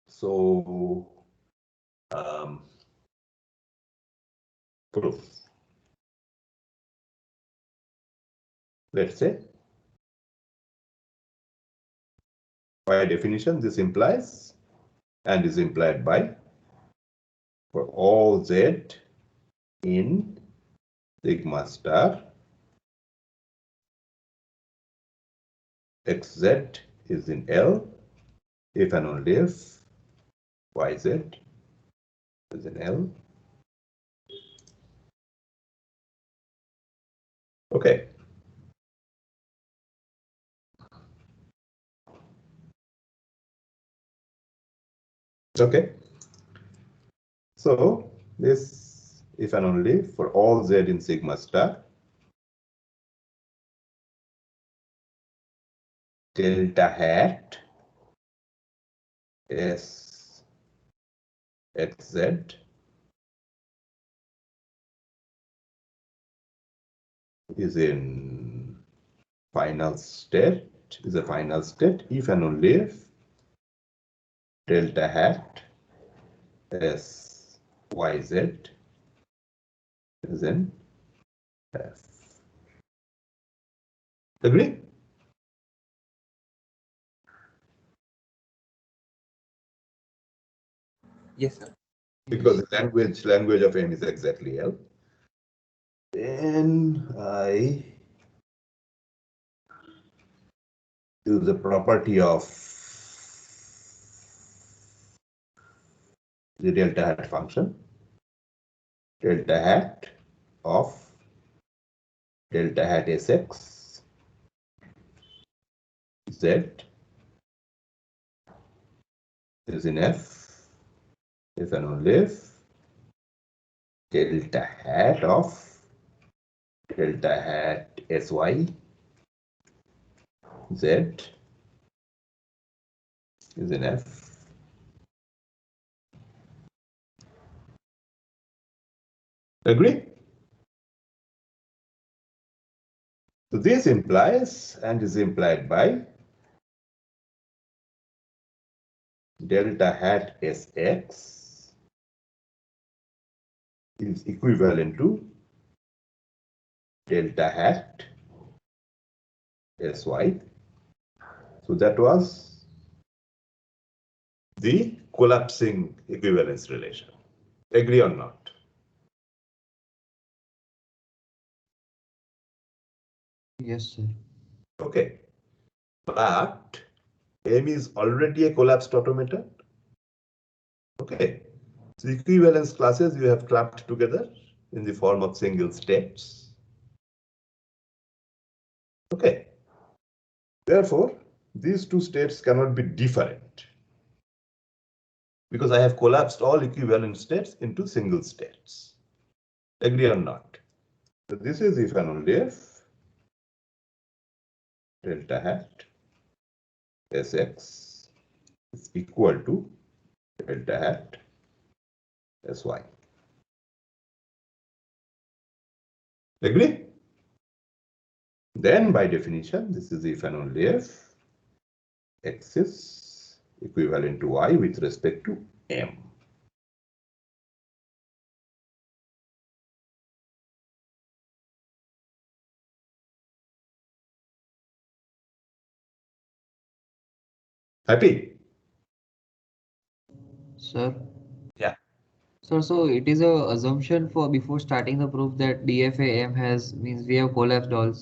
So proof. Let's say by definition this implies and is implied by for all Z in sigma star xz is in L if and only if yz is in L. Okay. Okay. So this if and only for all Z in sigma star delta hat S xz is in final state, is a final state if and only if delta hat S yz is in F. Agree?
Yes, sir.
Because the language of M is exactly L. Then I use the property of the delta hat function. Delta hat of delta hat Sx Z is in F, if and only if delta hat of delta hat Sy Z is in F. Agree? So this implies and is implied by delta hat Sx is equivalent to delta hat Sy. So that was the collapsing equivalence relation. Agree or not?
Yes, sir.
Okay. But M is already a collapsed automaton. Okay. So equivalence classes you have clapped together in the form of single states. Okay. Therefore, these two states cannot be different because I have collapsed all equivalent states into single states. Agree or not? So this is if and only if delta hat Sx is equal to delta hat Sy. Agree? Then by definition, this is if and only if X is equivalent to Y with respect to M. Happy?
Sir.
Yeah.
Sir, so it is a assumption for before starting the proof that DFA M has means we have collapsed all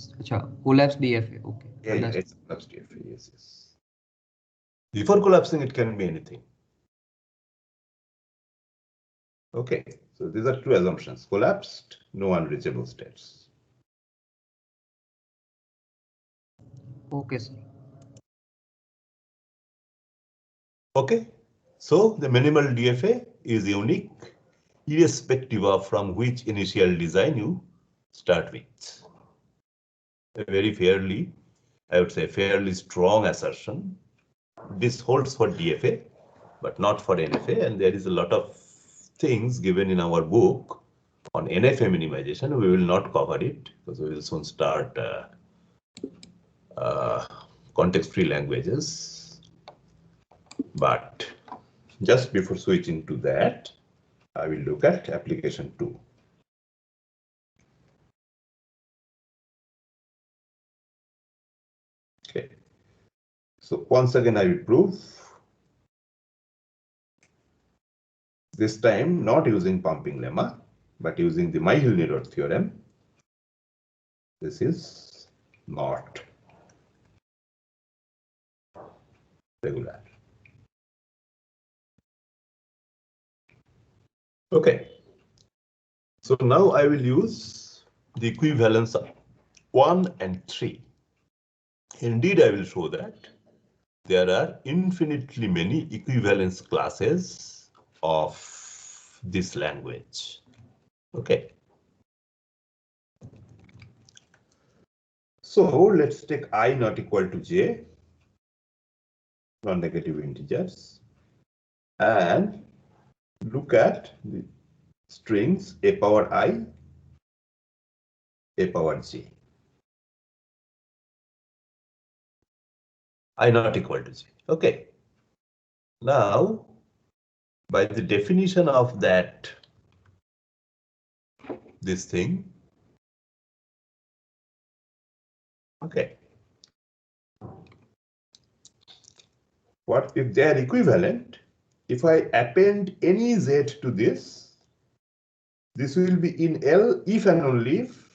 collapsed DFA. Okay.
Yeah,
Understood.
it's collapsed DFA. Yes, yes. Before collapsing, it can be anything. Okay, so these are two assumptions. Collapsed, no unreachable states.
Okay, sir.
Okay, so the minimal DFA is unique irrespective of from which initial design you start with. A very fairly, I would say fairly strong assertion. This holds for DFA, but not for NFA, and there is a lot of things given in our book on NFA minimization. We will not cover it because we will soon start context-free languages. But just before switching to that, I will look at application 2. Okay. So once again, I will prove. This time not using pumping lemma, but using the Myhill-Needham theorem. This is not regular. Okay. So now I will use the equivalence of 1 and 3. Indeed, I will show that there are infinitely many equivalence classes of this language. Okay. So let's take I not equal to j, non-negative integers, and look at the strings a power I, a power j. I not equal to j. Okay. Now, by the definition of that, this thing, okay. What if they are equivalent? If I append any z to this will be in L if and only if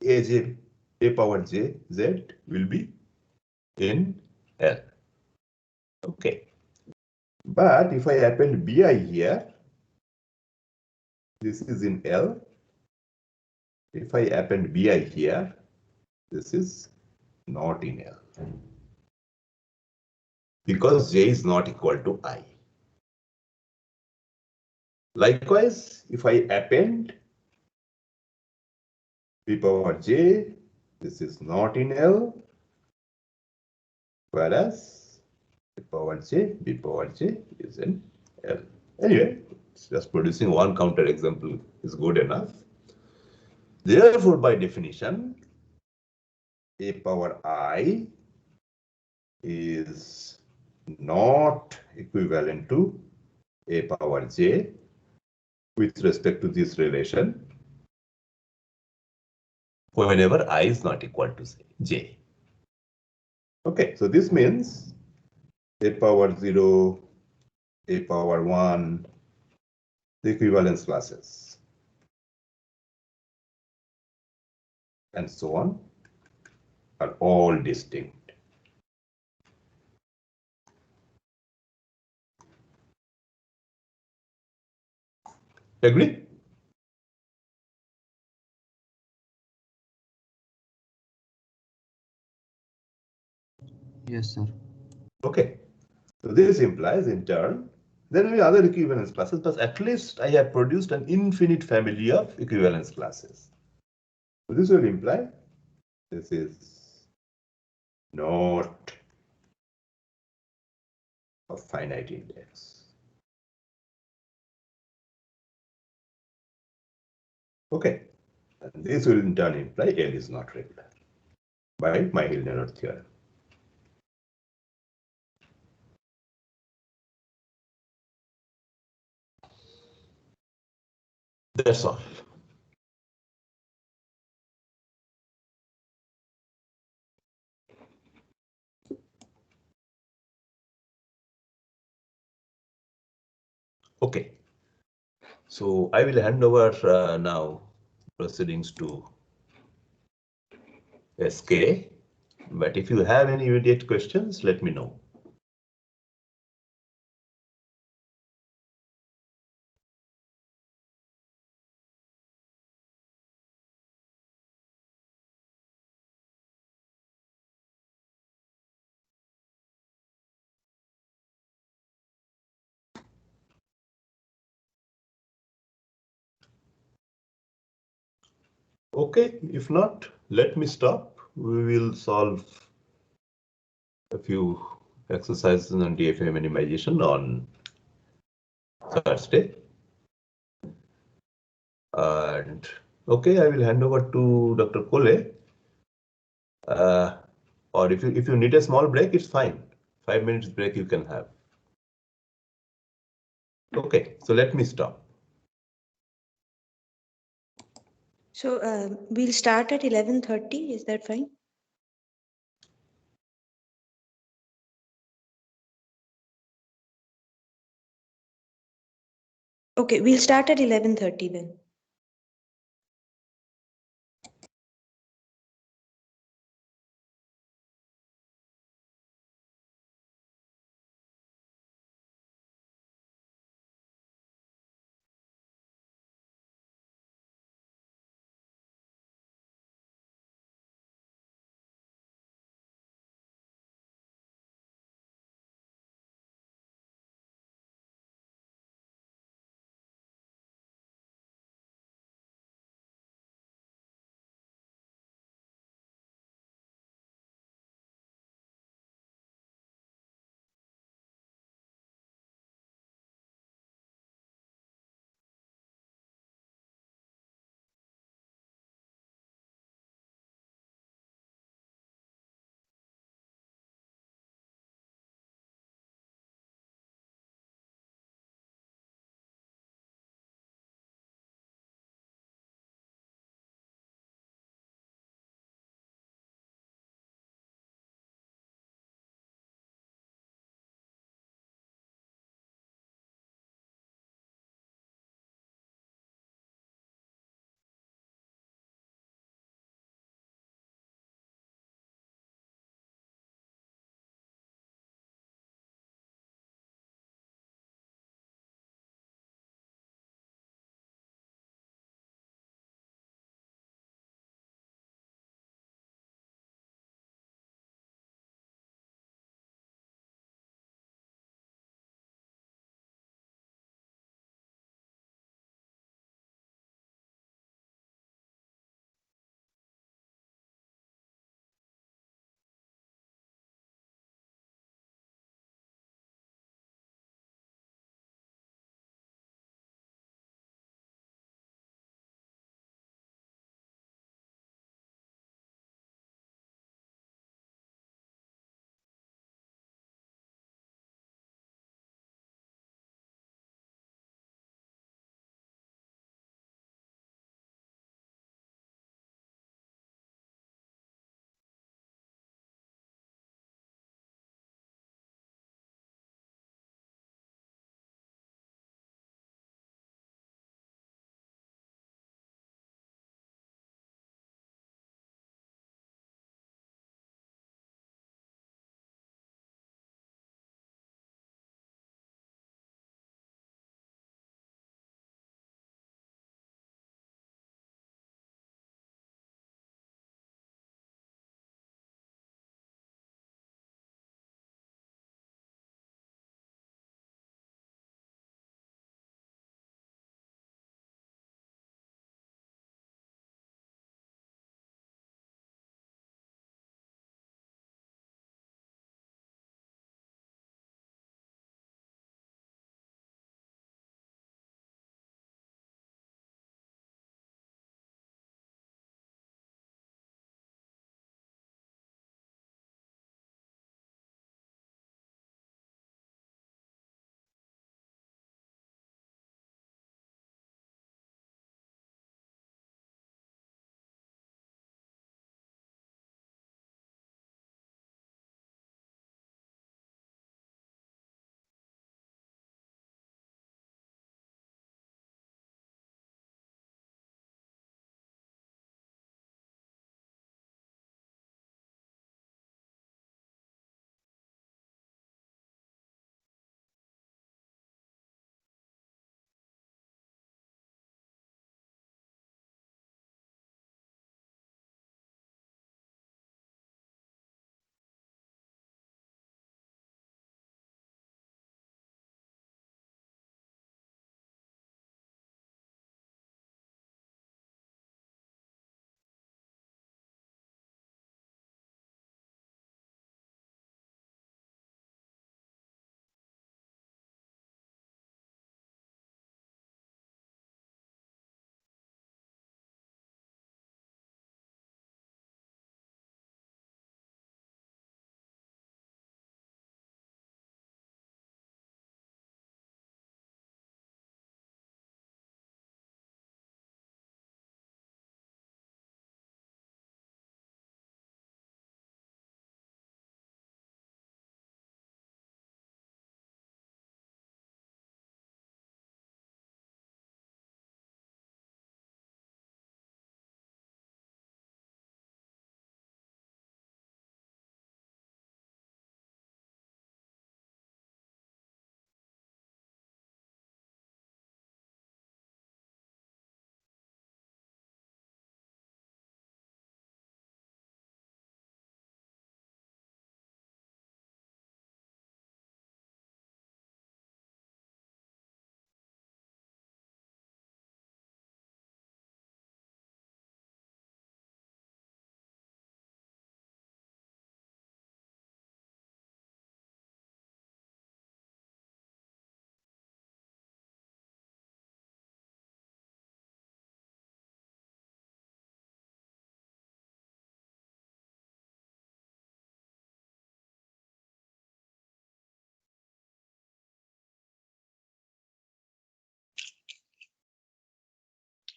aj, a power j, z will be in L. Okay. But if I append bi here, this is in L. If I append bi here, this is not in L. because j is not equal to I. Likewise, if I append b power j, this is not in L, whereas b power j is in L. Anyway, just producing one counter example is good enough. Therefore, by definition, a power I is not equivalent to a power j with respect to this relation whenever I is not equal to j. Okay, so this means a power 0, a power 1, the equivalence classes, and so on, are all distinct. Agree?
Yes, sir.
Okay, so this implies in turn there will be other equivalence classes, but at least I have produced an infinite family of equivalence classes. So this will imply this is not a finite index. Okay, and this will in turn imply L is not regular by Myhill-Nerod theorem. That's all. Okay, so I will hand over now proceedings to SK, but if you have any immediate questions, let me know. Okay, if not, let me stop. We will solve a few exercises on DFA minimization on Thursday. And okay, I will hand over to Dr. Kole. Or if you need a small break, it's fine. 5 minutes break you can have. Okay, so let me stop.
So we'll start at 11:30. Is that fine? Okay, we'll start at 11:30 then.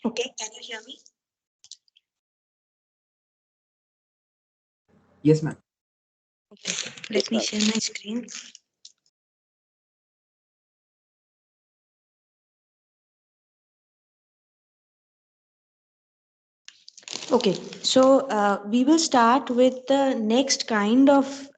Okay, can you hear me?
Yes, ma'am.
Okay, let me share my screen. Okay, so we will start with the next kind of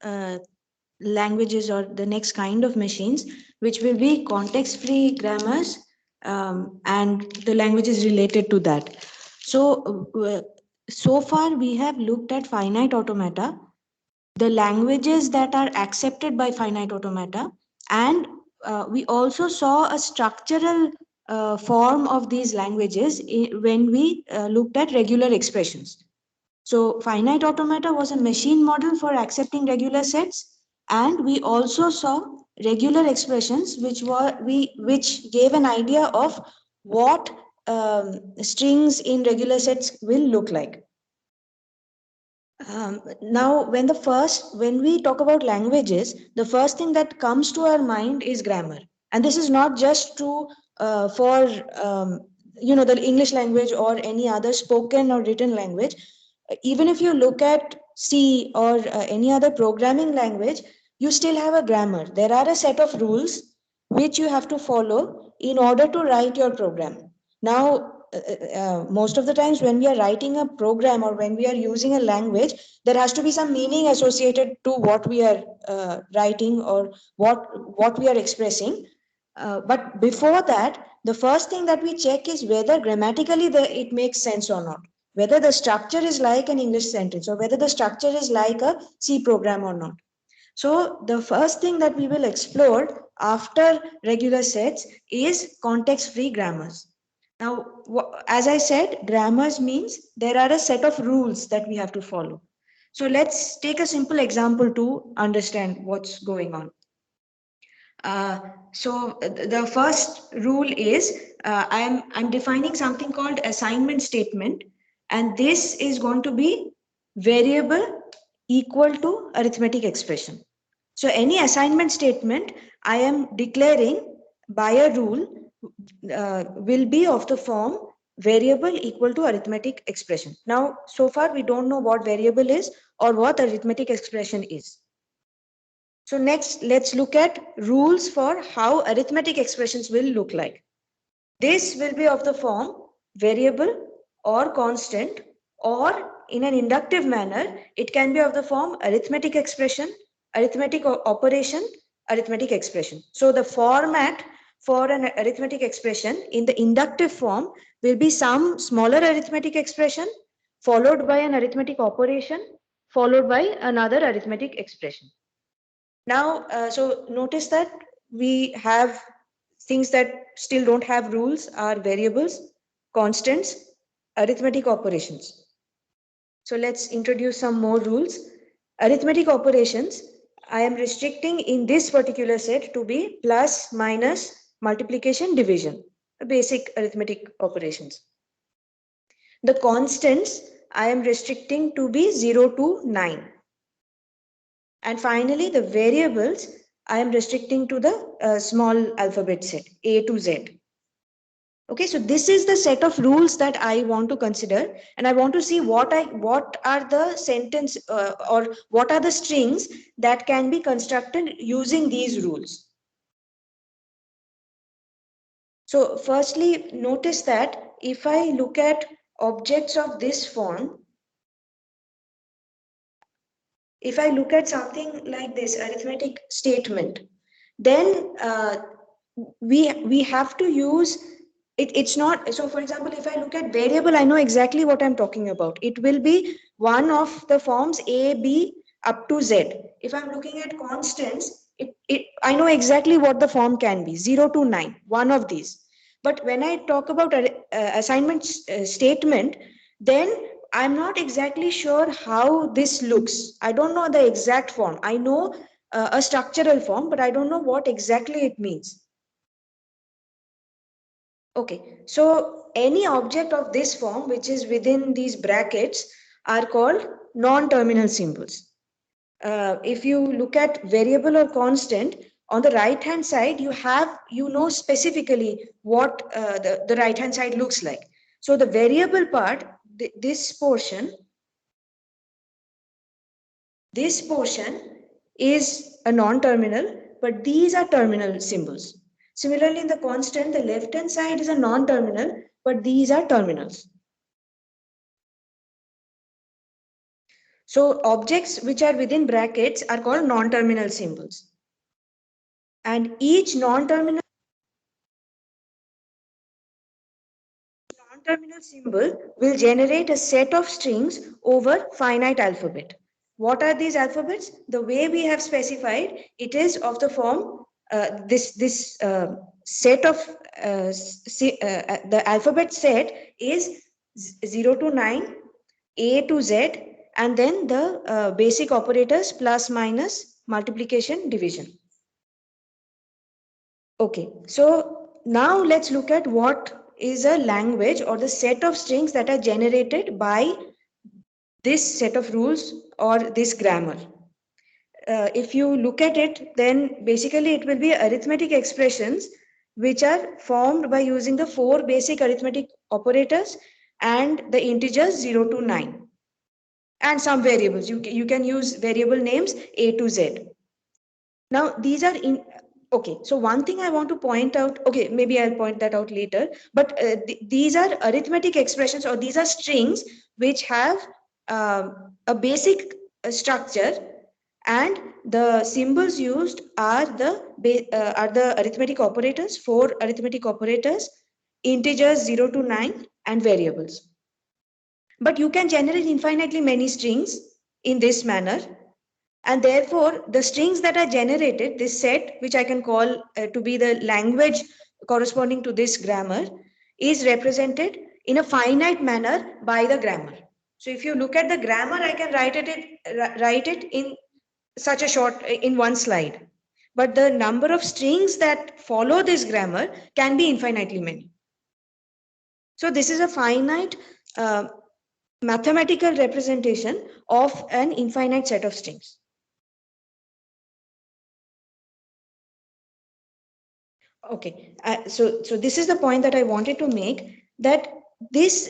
languages or the next kind of machines, which will be context-free grammars and the languages related to that. So, so far we have looked at finite automata, the languages that are accepted by finite automata, and we also saw a structural form of these languages when we looked at regular expressions. So finite automata was a machine model for accepting regular sets, and we also saw regular expressions which gave an idea of what strings in regular sets will look like. Now, when we talk about languages, the first thing that comes to our mind is grammar, and this is not just true for the English language or any other spoken or written language. Even if you look at C or any other programming language, you still have a grammar. There are a set of rules which you have to follow in order to write your program. Now, most of the times when we are writing a program or when we are using a language, there has to be some meaning associated to what we are writing or what we are expressing. But before that, the first thing that we check is whether grammatically it makes sense or not, whether the structure is like an English sentence or whether the structure is like a C program or not. So the first thing that we will explore after regular sets is context-free grammars. Now, as I said, grammars means there are a set of rules that we have to follow. So let's take a simple example to understand what's going on. So the first rule is I'm defining something called assignment statement, and this is going to be variable equal to arithmetic expression. So any assignment statement I am declaring by a rule will be of the form variable equal to arithmetic expression. Now, so far we don't know what variable is or what arithmetic expression is. So next, let's look at rules for how arithmetic expressions will look like. This will be of the form variable or constant, or in an inductive manner, it can be of the form arithmetic expression, arithmetic operation, arithmetic expression. So the format for an arithmetic expression in the inductive form will be some smaller arithmetic expression followed by an arithmetic operation followed by another arithmetic expression. Now, so notice that we have things that still don't have rules are variables, constants, arithmetic operations. So let's introduce some more rules. Arithmetic operations, I am restricting in this particular set to be plus, minus, multiplication, division, basic arithmetic operations. The constants, I am restricting to be 0 to 9. And finally, the variables, I am restricting to the small alphabet set, A to Z. Okay, so this is the set of rules that I want to consider, and I want to see what are the sentence or what are the strings that can be constructed using these rules. So firstly, notice that if I look at objects of this form, if I look at something like this arithmetic statement, then we have to use it. It's not so. For example, if I look at variable, I know exactly what I'm talking about. It will be one of the forms A, B up to Z. If I'm looking at constants, I know exactly what the form can be, 0 to 9, one of these. But when I talk about assignment statement, then I'm not exactly sure how this looks. I don't know the exact form. I know a structural form, but I don't know what exactly it means. Okay, so any object of this form which is within these brackets are called non-terminal symbols. If you look at variable or constant, on the right hand side you know specifically what the right hand side looks like. So the variable part, this portion is a non-terminal, but these are terminal symbols. Similarly, in the constant, the left-hand side is a non-terminal, but these are terminals. So objects which are within brackets are called non-terminal symbols. And each non-terminal symbol will generate a set of strings over finite alphabet. What are these alphabets? The way we have specified, it is of the form, this set of, the alphabet set is 0 to 9, A to Z, and then the basic operators plus, minus, multiplication, division. Okay, so now let's look at what is a language or the set of strings that are generated by this set of rules or this grammar. If you look at it, then basically it will be arithmetic expressions which are formed by using the 4 basic arithmetic operators and the integers 0 to 9 and some variables. You can use variable names A to Z. Now these are in, okay, so one thing I want to point out, okay, maybe I'll point that out later, but these are arithmetic expressions, or these are strings which have a basic structure, and the symbols used are the arithmetic operators, 4 arithmetic operators, integers 0 to 9, and variables. But you can generate infinitely many strings in this manner. And therefore, the strings that are generated, this set, which I can call to be the language corresponding to this grammar, is represented in a finite manner by the grammar. So if you look at the grammar, I can write it in such a short, in one slide. But the number of strings that follow this grammar can be infinitely many. So this is a finite mathematical representation of an infinite set of strings. Okay, so this is the point that I wanted to make, that these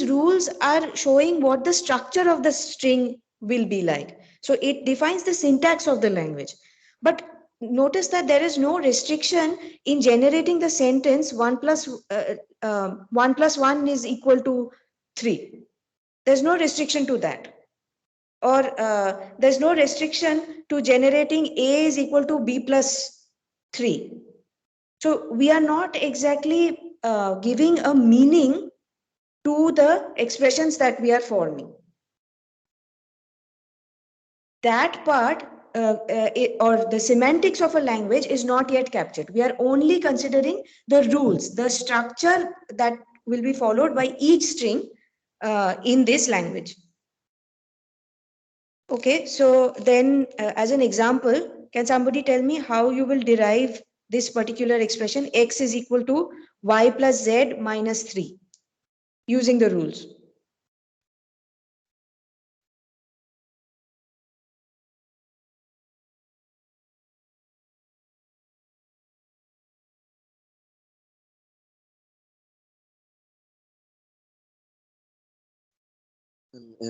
rules are showing what the structure of the string will be like. So it defines the syntax of the language. But notice that there is no restriction in generating the sentence 1 plus 1 is equal to 3. There's no restriction to that. Or there's no restriction to generating A is equal to B plus 3. So we are not exactly giving a meaning to the expressions that we are forming. That part or the semantics of a language is not yet captured. We are only considering the rules, the structure that will be followed by each string in this language. Okay, so then as an example, can somebody tell me how you will derive this particular expression x is equal to y plus z minus 3 using the rules?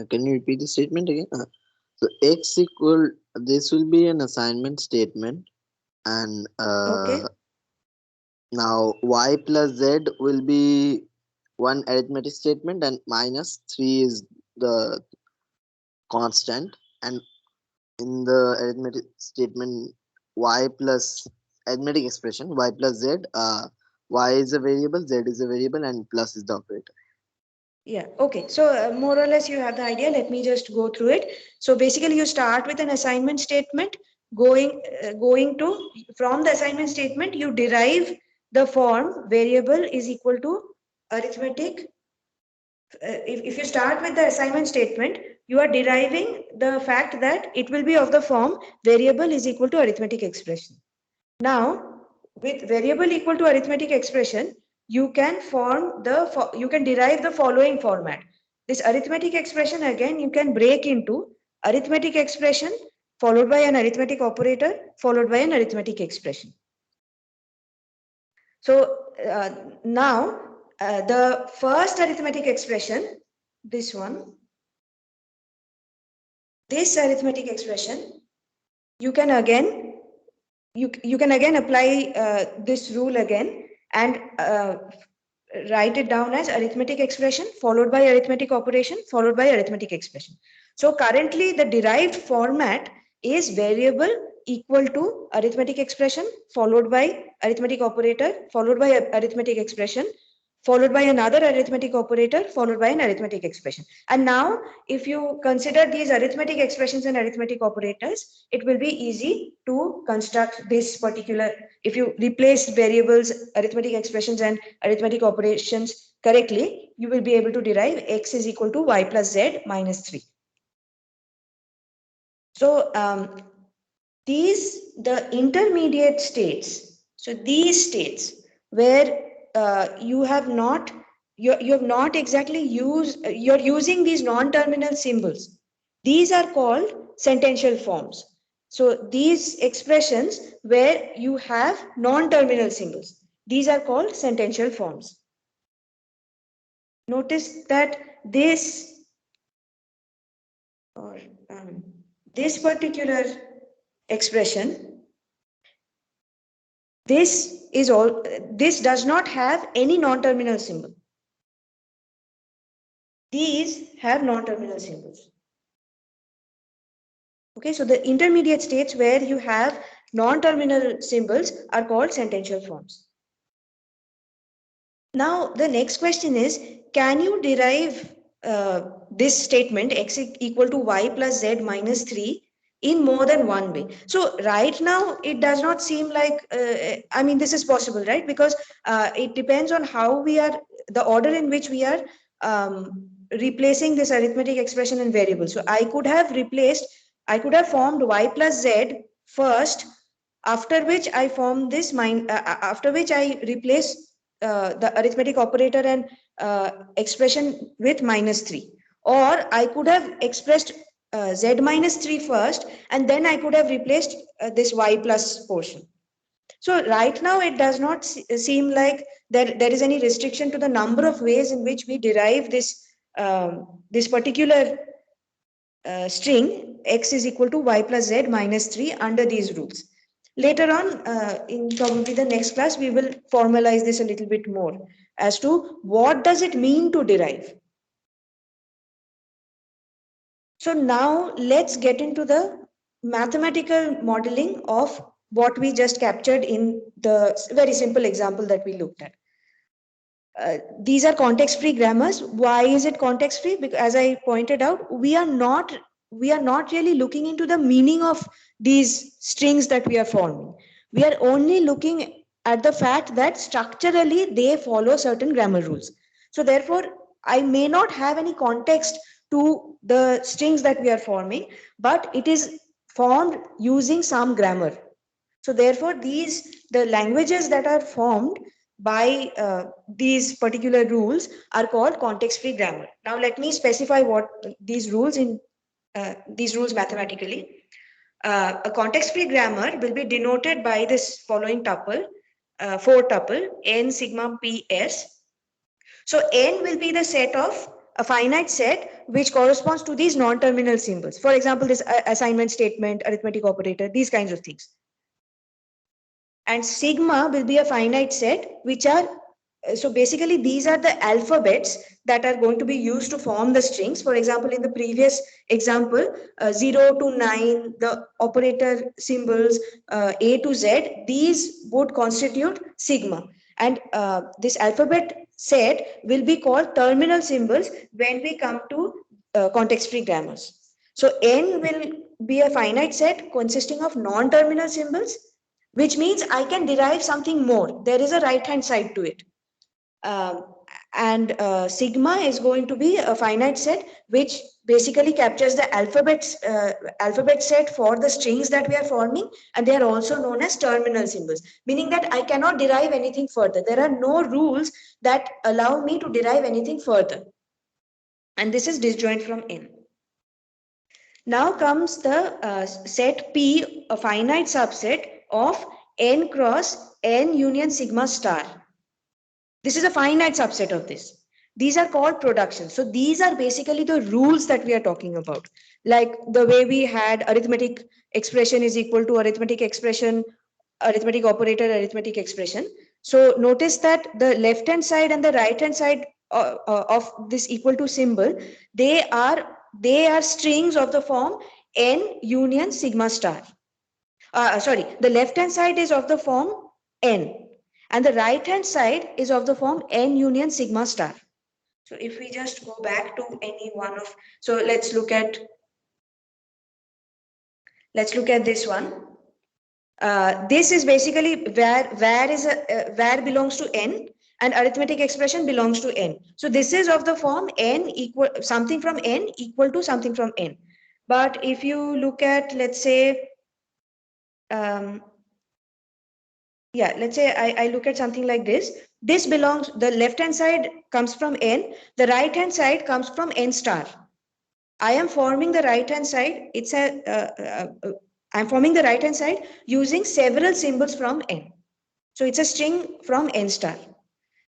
Can you repeat the statement again? So x equal, this will be an assignment statement, and
Okay.
now y plus z will be one arithmetic statement, and minus 3 is the constant, and in the arithmetic statement y plus arithmetic expression y plus z, y is a variable, z is a variable, and plus is the operator.
Yeah, okay. So more or less you have the idea. Let me just go through it. So basically you start with an assignment statement, going to, from the assignment statement, you derive the form variable is equal to arithmetic. If you start with the assignment statement, you are deriving the fact that it will be of the form variable is equal to arithmetic expression. Now, with variable equal to arithmetic expression, you can derive the following format. This arithmetic expression, again, you can break into arithmetic expression followed by an arithmetic operator followed by an arithmetic expression. So now the first arithmetic expression, this one, this arithmetic expression, you can again apply this rule again and write it down as arithmetic expression followed by arithmetic operation followed by arithmetic expression. So currently the derived format is variable equal to arithmetic expression followed by arithmetic operator followed by arithmetic expression followed by another arithmetic operator followed by an arithmetic expression. And now if you consider these arithmetic expressions and arithmetic operators, it will be easy to construct this particular, if you replace variables, arithmetic expressions and arithmetic operations correctly, you will be able to derive x is equal to y plus z minus 3. So the intermediate states, so these states where you have not exactly used, you're using these non-terminal symbols. These are called sentential forms. So these expressions where you have non-terminal symbols, these are called sentential forms. Notice that this particular expression, this does not have any non-terminal symbol. These have non-terminal symbols. Okay, so the intermediate states where you have non-terminal symbols are called sentential forms. Now the next question is, can you derive this statement x equal to y plus z minus 3 in more than one way? So right now it does not seem like, I mean, this is possible, right? Because it depends on how we are, the order in which we are replacing this arithmetic expression in variables. So I could have formed y plus z first, after which I form this after which I replace the arithmetic operator and expression with minus 3. Or I could have expressed z minus 3 first, and then I could have replaced this y plus portion. So right now it does not seem like there is any restriction to the number of ways in which we derive this this particular string x is equal to y plus z minus 3 under these rules. Later on, in probably the next class, we will formalize this a little bit more as to what does it mean to derive. So now let's get into the mathematical modeling of what we just captured in the very simple example that we looked at. These are context-free grammars. Why is it context-free? Because as I pointed out, we are not really looking into the meaning of these strings that we are forming. We are only looking at the fact that structurally they follow certain grammar rules. So therefore, I may not have any context to the strings that we are forming, but it is formed using some grammar. So therefore, the languages that are formed by these particular rules are called context-free grammar. Now let me specify what these rules mathematically. A context-free grammar will be denoted by this following tuple, 4 tuple, n sigma ps. So n will be the set of a finite set which corresponds to these non-terminal symbols. For example, this assignment statement, arithmetic operator, these kinds of things. And sigma will be a finite set which are, so basically these are the alphabets that are going to be used to form the strings. For example, in the previous example, 0 to 9, the operator symbols A to Z, these would constitute sigma. And this alphabet set will be called terminal symbols when we come to context-free grammars. So n will be a finite set consisting of non-terminal symbols, which means I can derive something more. There is a right-hand side to it. Sigma is going to be a finite set which basically captures the alphabet set for the strings that we are forming, and they are also known as terminal symbols, meaning that I cannot derive anything further. There are no rules that allow me to derive anything further. And this is disjoint from n. Now comes the set P, a finite subset of n cross n union sigma star. This is a finite subset of this. These are called productions. So these are basically the rules that we are talking about. Like the way we had arithmetic expression is equal to arithmetic expression, arithmetic operator, arithmetic expression. So notice that the left hand side and the right hand side of this equal to symbol, they are strings of the form n union sigma star. Sorry, the left hand side is of the form n and the right hand side is of the form n union sigma star. So if we just go back to any one of, so let's look at this one. This is basically where belongs to n and arithmetic expression belongs to n. So this is of the form n equal something from n equal to something from n. But if you look at, let's say, let's say I look at something like this. This belongs, the left hand side comes from n, the right hand side comes from n star. I am forming the right hand side. I'm forming the right hand side using several symbols from n. So it's a string from n star.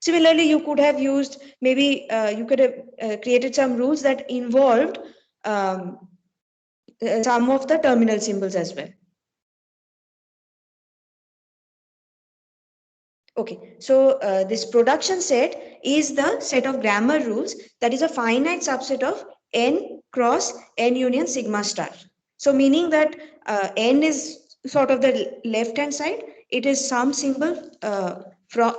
Similarly, you could have used, maybe you could have created some rules that involved some of the terminal symbols as well. Okay, so this production set is the set of grammar rules that is a finite subset of n cross n union sigma star. So meaning that n is sort of the left hand side, it is some symbol from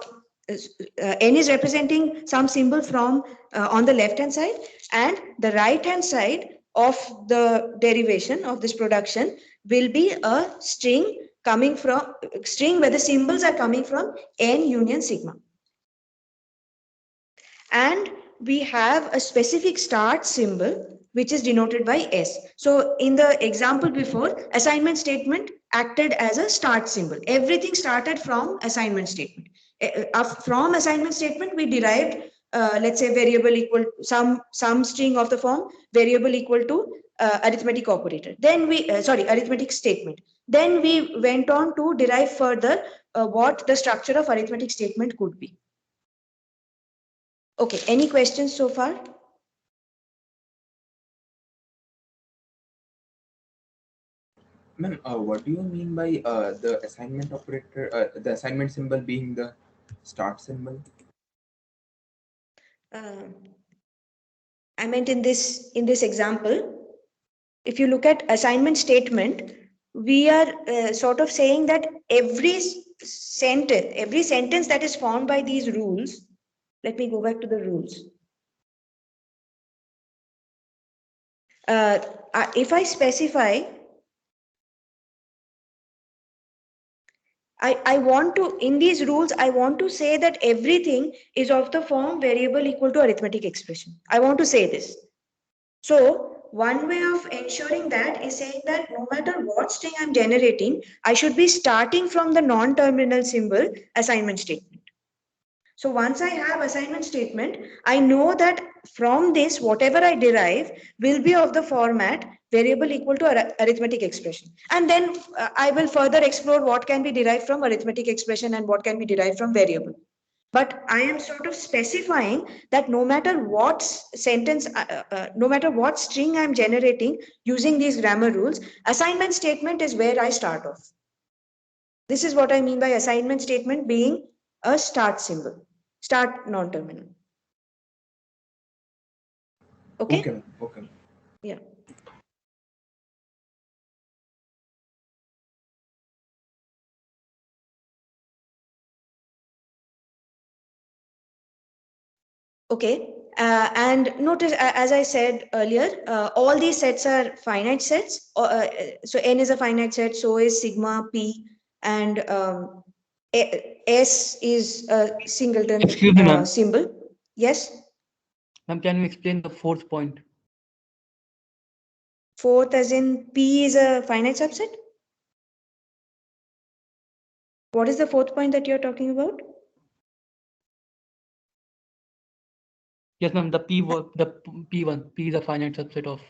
n is representing some symbol from on the left hand side, and the right hand side of the derivation of this production will be a string coming from string where the symbols are coming from n union sigma. And we have a specific start symbol which is denoted by S. So in the example before, assignment statement acted as a start symbol. Everything started from assignment statement. From assignment statement, we derived, let's say, variable equal some string of the form variable equal to arithmetic operator. Then we, arithmetic statement. Then we went on to derive further what the structure of arithmetic statement could be. Okay, any questions so far?
Ma'am, what do you mean by the assignment operator, the assignment symbol being the start symbol?
I meant in this example, if you look at assignment statement, we are sort of saying that every sentence that is formed by these rules. Let me go back to the rules. If I specify, I want to, in these rules, I want to say that everything is of the form variable equal to arithmetic expression. I want to say this. So one way of ensuring that is saying that no matter what string I'm generating, I should be starting from the non-terminal symbol assignment statement. So once I have assignment statement, I know that from this, whatever I derive will be of the format variable equal to arithmetic expression. And then I will further explore what can be derived from arithmetic expression and what can be derived from variable. But I am sort of specifying that no matter what sentence, no matter what string I'm generating using these grammar rules, assignment statement is where I start off. This is what I mean by assignment statement being a start symbol, start non-terminal. Okay?
Okay.
Yeah. Okay, and notice, as I said earlier, all these sets are finite sets. So n is a finite set, so is sigma, p, and S is a singleton
Excuse me, ma'am.
symbol. Yes?
Ma'am, can you explain the fourth point?
Fourth as in P is a finite subset? What is the fourth point that you're talking about?
Yes, ma'am. The P1. P is a finite subset of.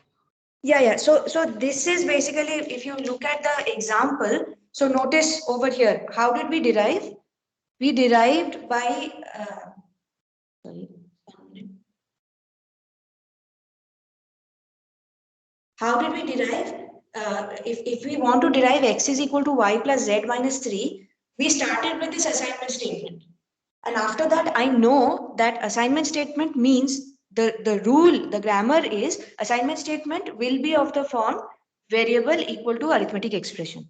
Yeah. So this is basically, if you look at the example, so notice over here, how did we derive? We derived by How did we derive? If we want to derive x is equal to y plus z minus 3, we started with this assignment statement. And after that, I know that assignment statement means the rule, the grammar is assignment statement will be of the form variable equal to arithmetic expression.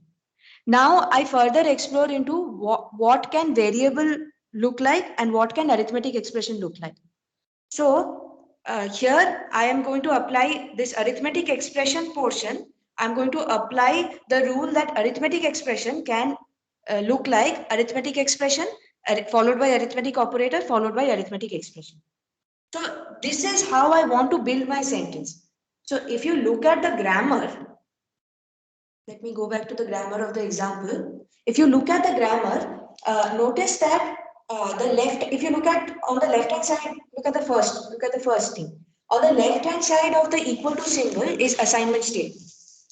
Now I further explore into what can variable look like and what can arithmetic expression look like. So here I am going to apply this arithmetic expression portion. I'm going to apply the rule that arithmetic expression can look like arithmetic expression followed by arithmetic operator followed by arithmetic expression. So this is how I want to build my sentence. So if you look at the grammar, let me go back to the grammar of the example. If you look at the grammar, notice that the left, if you look at on the left hand side, look at the first thing. On the left hand side of the equal to symbol is assignment statement.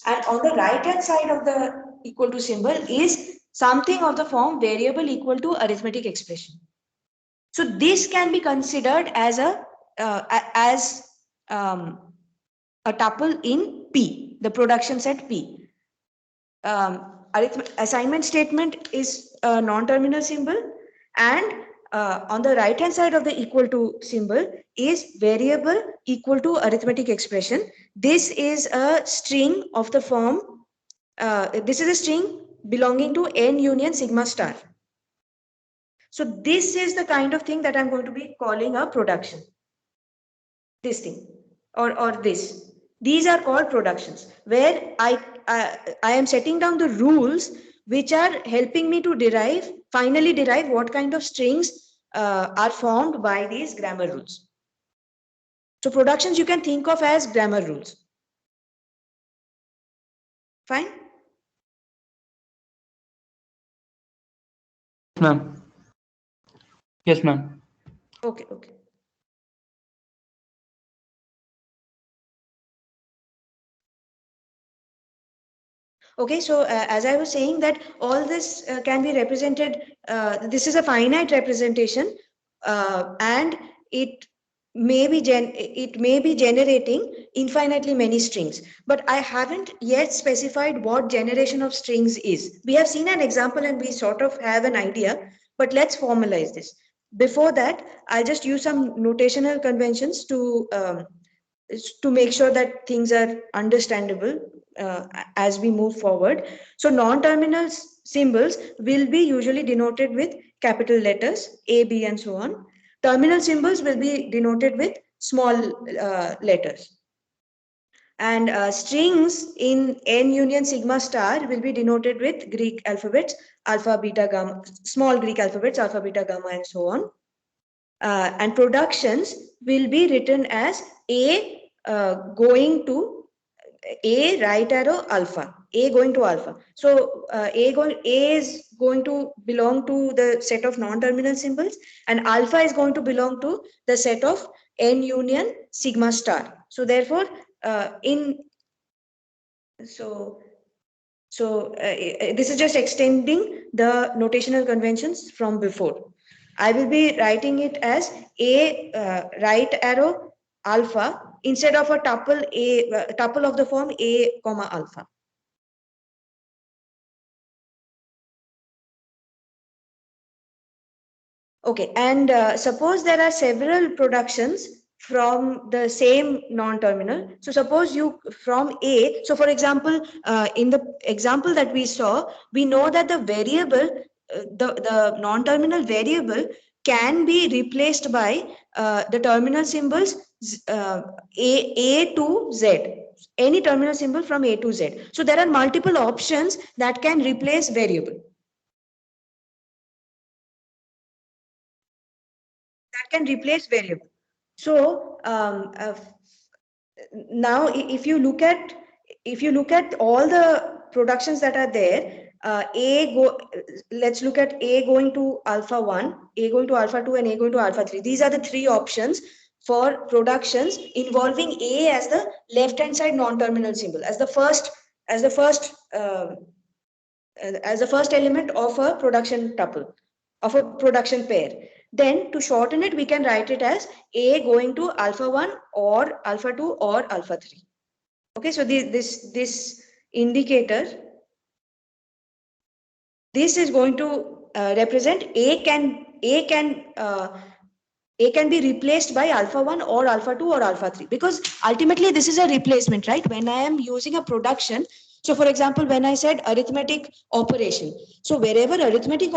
And on the right hand side of the equal to symbol is something of the form variable equal to arithmetic expression. So this can be considered as a tuple in P, the production set P. Assignment statement is a non-terminal symbol, and on the right hand side of the equal to symbol is variable equal to arithmetic expression. This is a string of the form, this is a string belonging to n union sigma star. So this is the kind of thing that I'm going to be calling a production. This thing or this. These are called productions, where I am setting down the rules which are helping me to finally derive what kind of strings are formed by these grammar rules. So productions you can think of as grammar rules. Fine?
Ma'am. Yes, ma'am.
Okay. Okay, so as I was saying that all this can be represented, this is a finite representation and it may be generating infinitely many strings, but I haven't yet specified what generation of strings is. We have seen an example and we sort of have an idea, but let's formalize this. Before that, I'll just use some notational conventions to make sure that things are understandable as we move forward. So non-terminal symbols will be usually denoted with capital letters A, B, and so on. Terminal symbols will be denoted with small letters. And strings in n union sigma star will be denoted with Greek alphabets, alpha, beta, gamma, small Greek alphabets, alpha, beta, gamma, and so on. And productions will be written as A going to A right arrow alpha, A going to alpha. So A is going to belong to the set of non-terminal symbols, and alpha is going to belong to the set of n union sigma star. So therefore, this is just extending the notational conventions from before. I will be writing it as A right arrow alpha instead of a tuple of the form A comma alpha. Okay, and suppose there are several productions from the same non-terminal. So suppose you from A, so for example, in the example that we saw, we know that the variable, the non-terminal variable can be replaced by the terminal symbols A to Z, any terminal symbol from A to Z. So there are multiple options that can replace variable. Can replace variable. So now if you look at all the productions that are there, let's look at A going to alpha 1, A going to alpha 2, and A going to alpha 3. These are the three options for productions involving A as the left hand side non-terminal symbol, as the first element of a production tuple, of a production pair. Then to shorten it, we can write it as A going to alpha 1 or alpha 2 or alpha 3. Okay, so this indicator, this is going to represent A can be replaced by alpha 1 or alpha 2 or alpha 3, because ultimately this is a replacement, right? When I am using a production, so for example, when I said arithmetic operation, so wherever arithmetic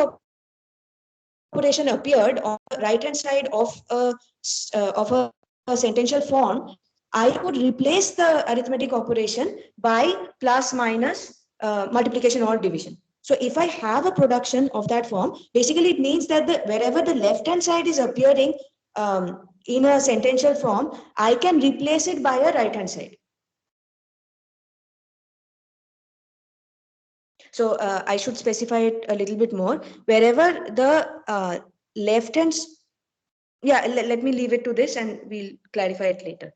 operation appeared on the right hand side of a sentential form, I could replace the arithmetic operation by plus, minus, multiplication or division. So if I have a production of that form, basically it means that wherever the left hand side is appearing in a sentential form, I can replace it by a right hand side. So I should specify it a little bit more. Wherever the left hand, yeah, let me leave it to this and we'll clarify it later.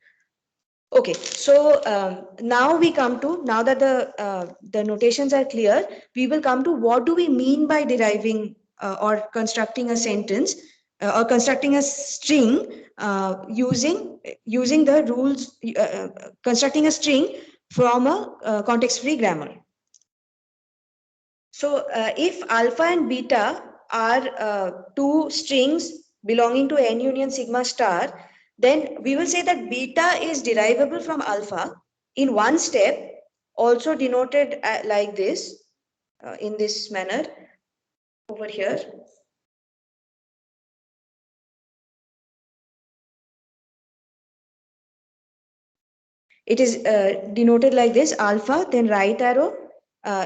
Okay, so now we come to, now that the notations are clear, we will come to what do we mean by deriving or constructing a sentence or constructing a string using the rules, constructing a string from a context-free grammar. So if alpha and beta are two strings belonging to n union sigma star, then we will say that beta is derivable from alpha in one step, also denoted like this, in this manner over here. It is denoted like this: alpha, then right arrow.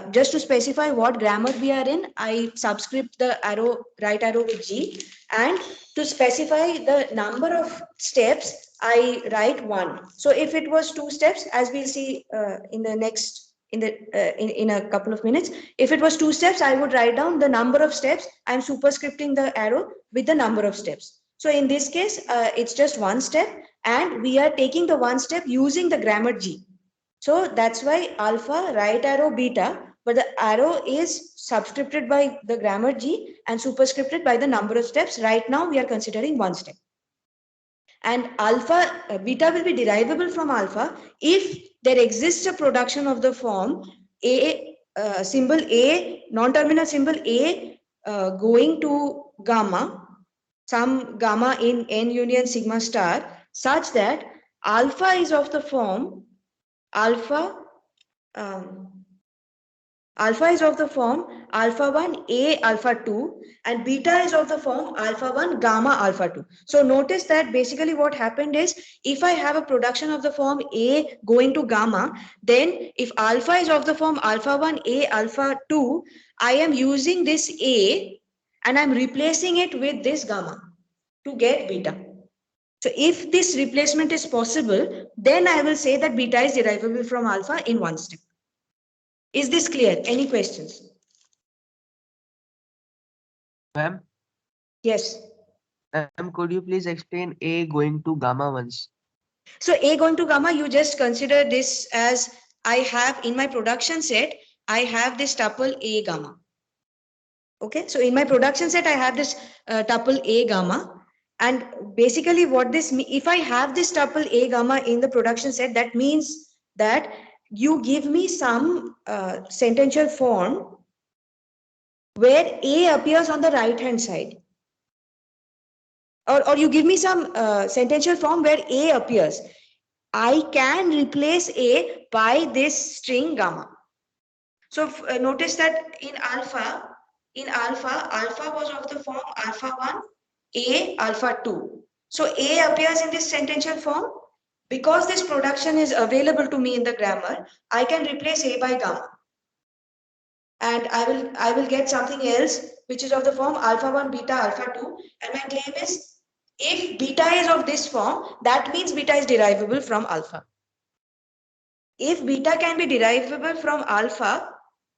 Just to specify what grammar we are in, I subscript the arrow, right arrow with G, and to specify the number of steps, I write 1. So if it was 2 steps, as we'll see in the next, in a couple of minutes, if it was 2 steps, I would write down the number of steps. I'm superscripting the arrow with the number of steps. So in this case, it's just 1 step, and we are taking the 1 step using the grammar G. So that's why alpha, right arrow, beta, but the arrow is subscripted by the grammar G and superscripted by the number of steps. Right now we are considering 1 step. And alpha, beta will be derivable from alpha if there exists a production of the form A, symbol A, non-terminal symbol A going to gamma, some gamma in n union sigma star, such that alpha is of the form alpha is of the form alpha 1 A alpha 2, and beta is of the form alpha 1 gamma alpha 2. So notice that basically what happened is, if I have a production of the form A going to gamma, then if alpha is of the form alpha 1 A alpha 2, I am using this A and I'm replacing it with this gamma to get beta. So if this replacement is possible, then I will say that beta is derivable from alpha in 1 step. Is this clear? Any questions?
Ma'am?
Yes.
Ma'am, could you please explain A going to gamma once?
So A going to gamma, you just consider this as, I have in my production set, I have this tuple A gamma. Okay, so in my production set, I have this tuple A gamma. And basically what this means, if I have this tuple A gamma in the production set, that means that you give me some sentential form where A appears on the right hand side. Or you give me some sentential form where A appears. I can replace A by this string gamma. So notice that in alpha, alpha was of the form alpha 1, A alpha 2. So A appears in this sentential form. Because this production is available to me in the grammar, I can replace A by gamma. And I will get something else which is of the form alpha 1 beta alpha 2, and my claim is, if beta is of this form, that means beta is derivable from alpha. If beta can be derivable from alpha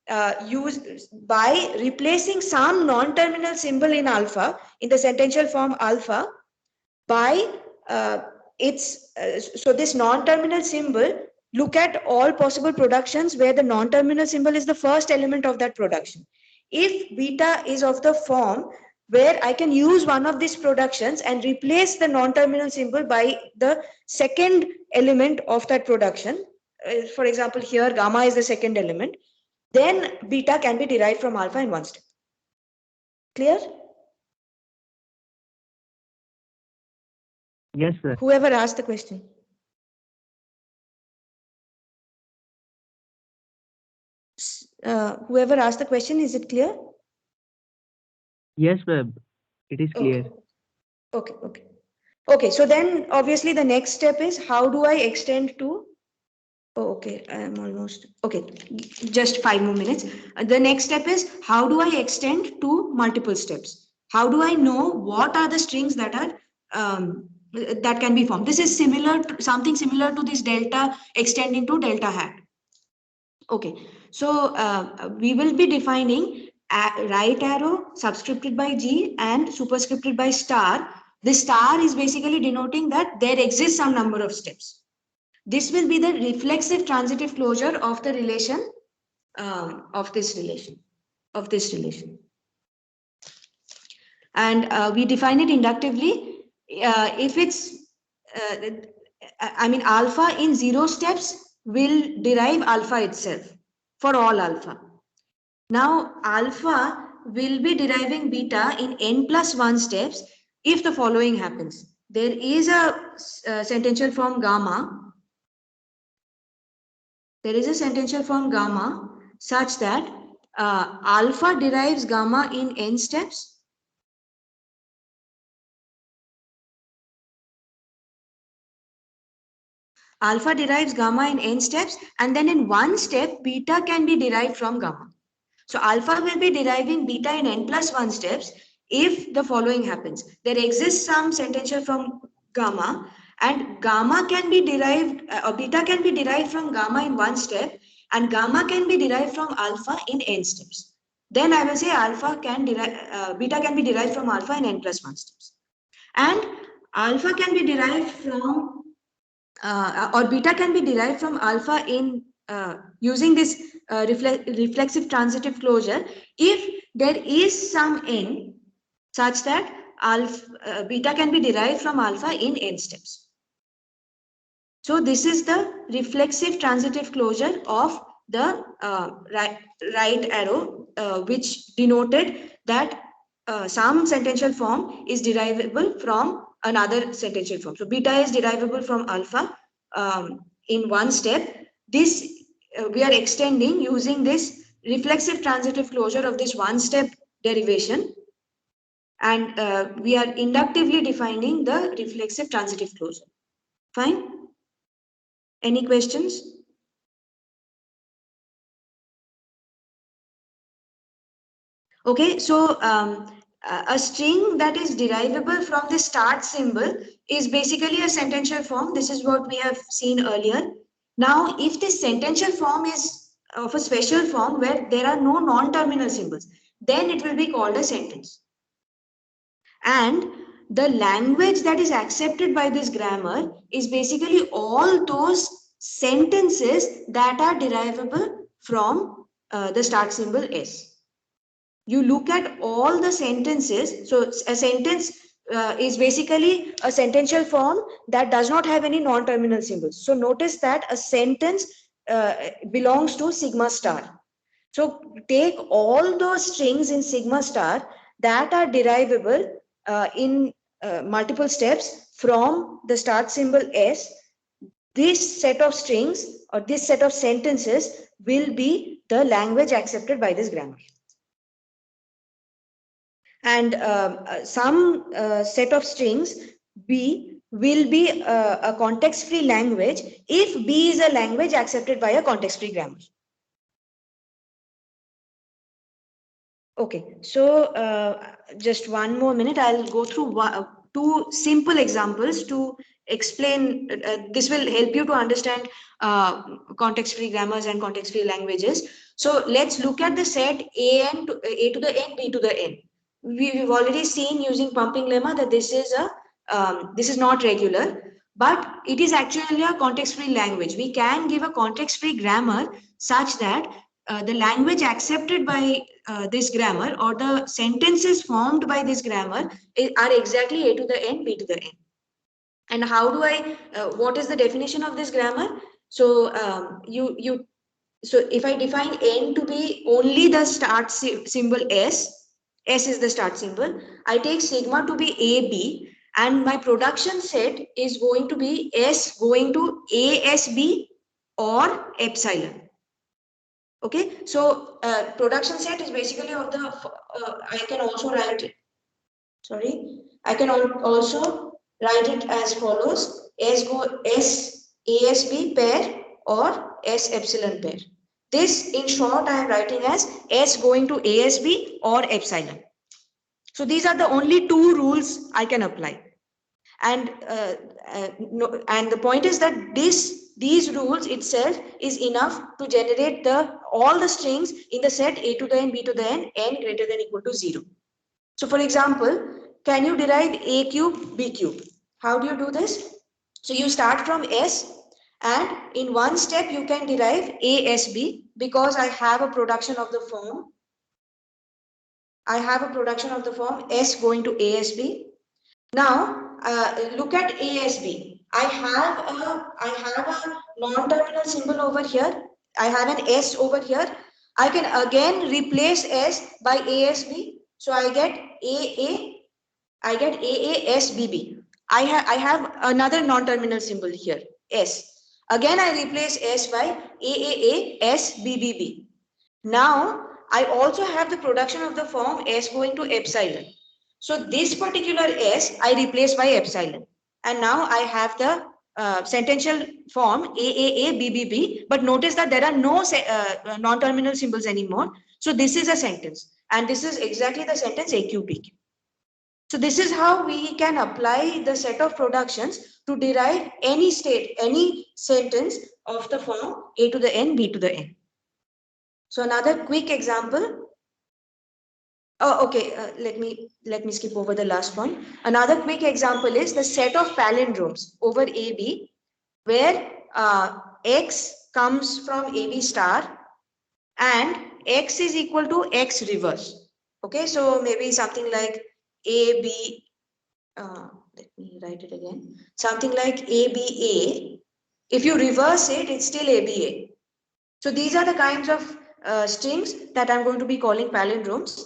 by replacing some non-terminal symbol in alpha, in the sentential form alpha, by so this non-terminal symbol, look at all possible productions where the non-terminal symbol is the first element of that production. If beta is of the form where I can use one of these productions and replace the non-terminal symbol by the second element of that production, for example, here gamma is the second element, then beta can be derived from alpha in one step. Clear?
Yes, sir.
Whoever asked the question. Whoever asked the question, is it clear?
Yes, ma'am. It is clear.
Okay, so then obviously the next step is how do I extend to, oh, okay, I am almost, okay, just 5 more minutes. The next step is how do I extend to multiple steps? How do I know what are the strings that are, that can be formed? This is similar to, something similar to this delta extending to delta hat. Okay, so we will be defining right arrow subscripted by G and superscripted by star. The star is basically denoting that there exists some number of steps. This will be the reflexive transitive closure of the relation, of this relation. And we define it inductively. If it's, I mean, alpha in 0 steps will derive alpha itself for all alpha. Now, alpha will be deriving beta in n+1 steps if the following happens. There is a sentential form gamma. There is a sentential form gamma such that alpha derives gamma in n steps. Alpha derives gamma in n steps, and then in one step, beta can be derived from gamma. So alpha will be deriving beta in n+1 steps if the following happens. There exists some sentential from gamma, and gamma can be derived, or beta can be derived from gamma in one step, and gamma can be derived from alpha in n steps. Then I will say alpha can derive, beta can be derived from alpha in n+1 steps. And alpha can be derived from, or beta can be derived from alpha in using this reflexive transitive closure if there is some n such that alpha, beta can be derived from alpha in n steps. So this is the reflexive transitive closure of the right arrow, which denoted that some sentential form is derivable from another sentential form. So beta is derivable from alpha in one step. This we are extending using this reflexive transitive closure of this one step derivation, and we are inductively defining the reflexive transitive closure. Fine. Any questions? Okay, so a string that is derivable from the start symbol is basically a sentential form. This is what we have seen earlier. Now, if this sentential form is of a special form where there are no non-terminal symbols, then it will be called a sentence. And the language that is accepted by this grammar is basically all those sentences that are derivable from the start symbol S. You look at all the sentences. So a sentence is basically a sentential form that does not have any non-terminal symbols. So notice that a sentence belongs to sigma star. So take all those strings in sigma star that are derivable in multiple steps from the start symbol S. This set of strings or this set of sentences will be the language accepted by this grammar. And some set of strings B will be a context-free language if B is a language accepted by a context-free grammar. Okay, so just one more minute. I'll go through two simple examples to explain. This will help you to understand context-free grammars and context-free languages. So let's look at the set A to the N, B to the N. We've already seen using pumping lemma that this is not regular, but it is actually a context-free language. We can give a context-free grammar such that the language accepted by this grammar or the sentences formed by this grammar are exactly A to the N, B to the N. And how do I, what is the definition of this grammar? So so if I define n to be only the start symbol S is the start symbol. I take sigma to be AB, and my production set is going to be S going to ASB or epsilon. Okay, so production set is basically of the, I can also write it, I can also write it as follows: S ASB pair or S epsilon pair. This in short I am writing as S going to ASB or epsilon. So these are the only two rules I can apply. And and the point is that these rules itself is enough to generate all the strings in the set A to the n, B to the n greater than or equal to 0. So for example, can you derive A cube, B cube? How do you do this? So you start from S, and in one step you can derive ASB because I have a production of the form. S going to ASB. Now look at ASB. I have a non-terminal symbol over here. I have an S over here. I can again replace S by ASB. So I get AASBB. I have another non-terminal symbol here, S. Again I replace S by AAASBBB. Now I also have the production of the form S going to epsilon. So this particular S I replace by epsilon, and now I have the sentential form AAABBB. But notice that there are no non-terminal symbols anymore. So this is a sentence, and this is exactly the sentence AQBQ. So this is how we can apply the set of productions to derive any sentence of the form A to the n, B to the n. So another quick example. Oh, okay. Let me skip over the last one. Another quick example is the set of palindromes over AB, where X comes from AB star and X is equal to X reverse. Okay, so maybe something like AB. Let me write it again. Something like ABA. If you reverse it, it's still ABA. So these are the kinds of strings that I'm going to be calling palindromes.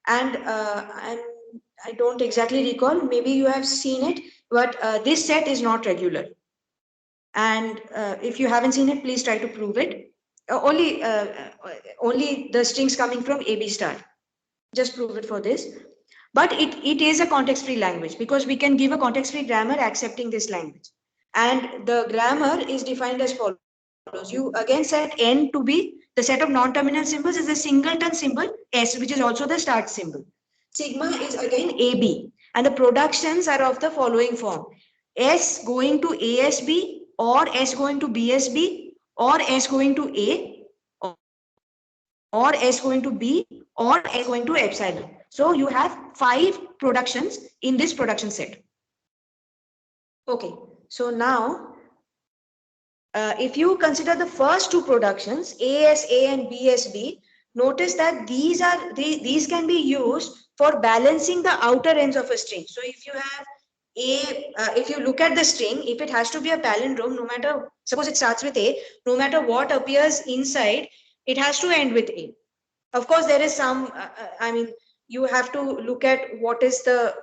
And I don't exactly recall, maybe you have seen it, but this set is not regular. And if you haven't seen it, please try to prove it. Only the strings coming from AB star. Just prove it for this. But it is a context-free language because we can give a context-free grammar accepting this language. And the grammar is defined as follows. You again set n to be the set of non-terminal symbols is a singleton symbol S, which is also the start symbol. Sigma is again AB, and the productions are of the following form: S going to ASB, or S going to BSB, or S going to A, or S going to B, or S going to epsilon. So you have 5 productions in this production set. Okay, so now if you consider the first 2 productions, ASA and BSB, notice that these can be used for balancing the outer ends of a string. So if you have if you look at the string, if it has to be a palindrome, no matter, suppose it starts with A, no matter what appears inside, it has to end with A. Of course, there is some, I mean, you have to look at what is the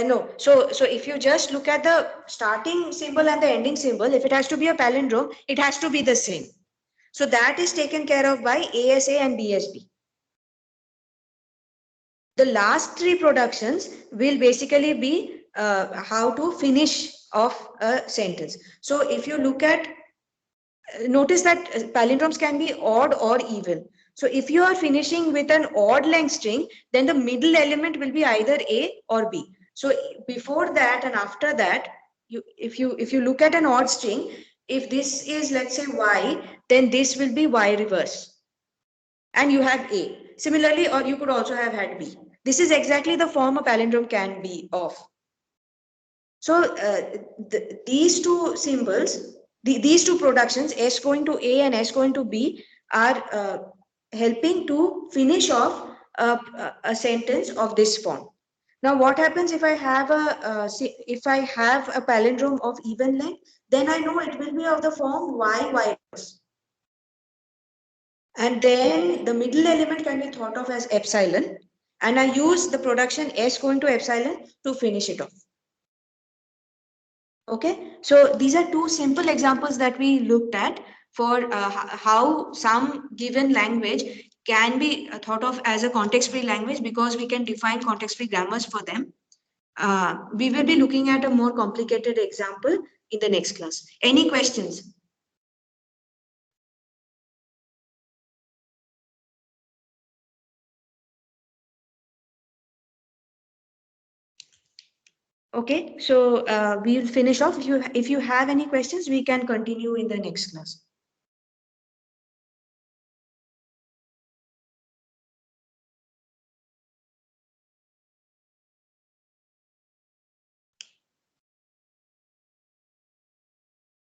no. So if you just look at the starting symbol and the ending symbol, if it has to be a palindrome, it has to be the same. So that is taken care of by ASA and BSB. The last 3 productions will basically be how to finish off a sentence. So if you look at, notice that palindromes can be odd or even. So if you are finishing with an odd length string, then the middle element will be either A or B. So before that and after that, if you look at an odd string, if this is, let's say, Y, then this will be Y reverse. And you have A. Similarly, or you could also have had B. This is exactly the form a palindrome can be of. So these 2 symbols, these 2 productions, S going to A and S going to B, are helping to finish off a sentence of this form. Now, what happens if I have a palindrome of even length? then I know it will be of the form y cross. And then the middle element can be thought of as epsilon. And I use the production S going to epsilon to finish it off. Okay, so these are two simple examples that we looked at for how some given language can be thought of as a context-free language, because we can define context-free grammars for them. We will be looking at a more complicated example in the next class. Any questions? Okay, so we will finish off. If you have any questions, we can continue in the next class.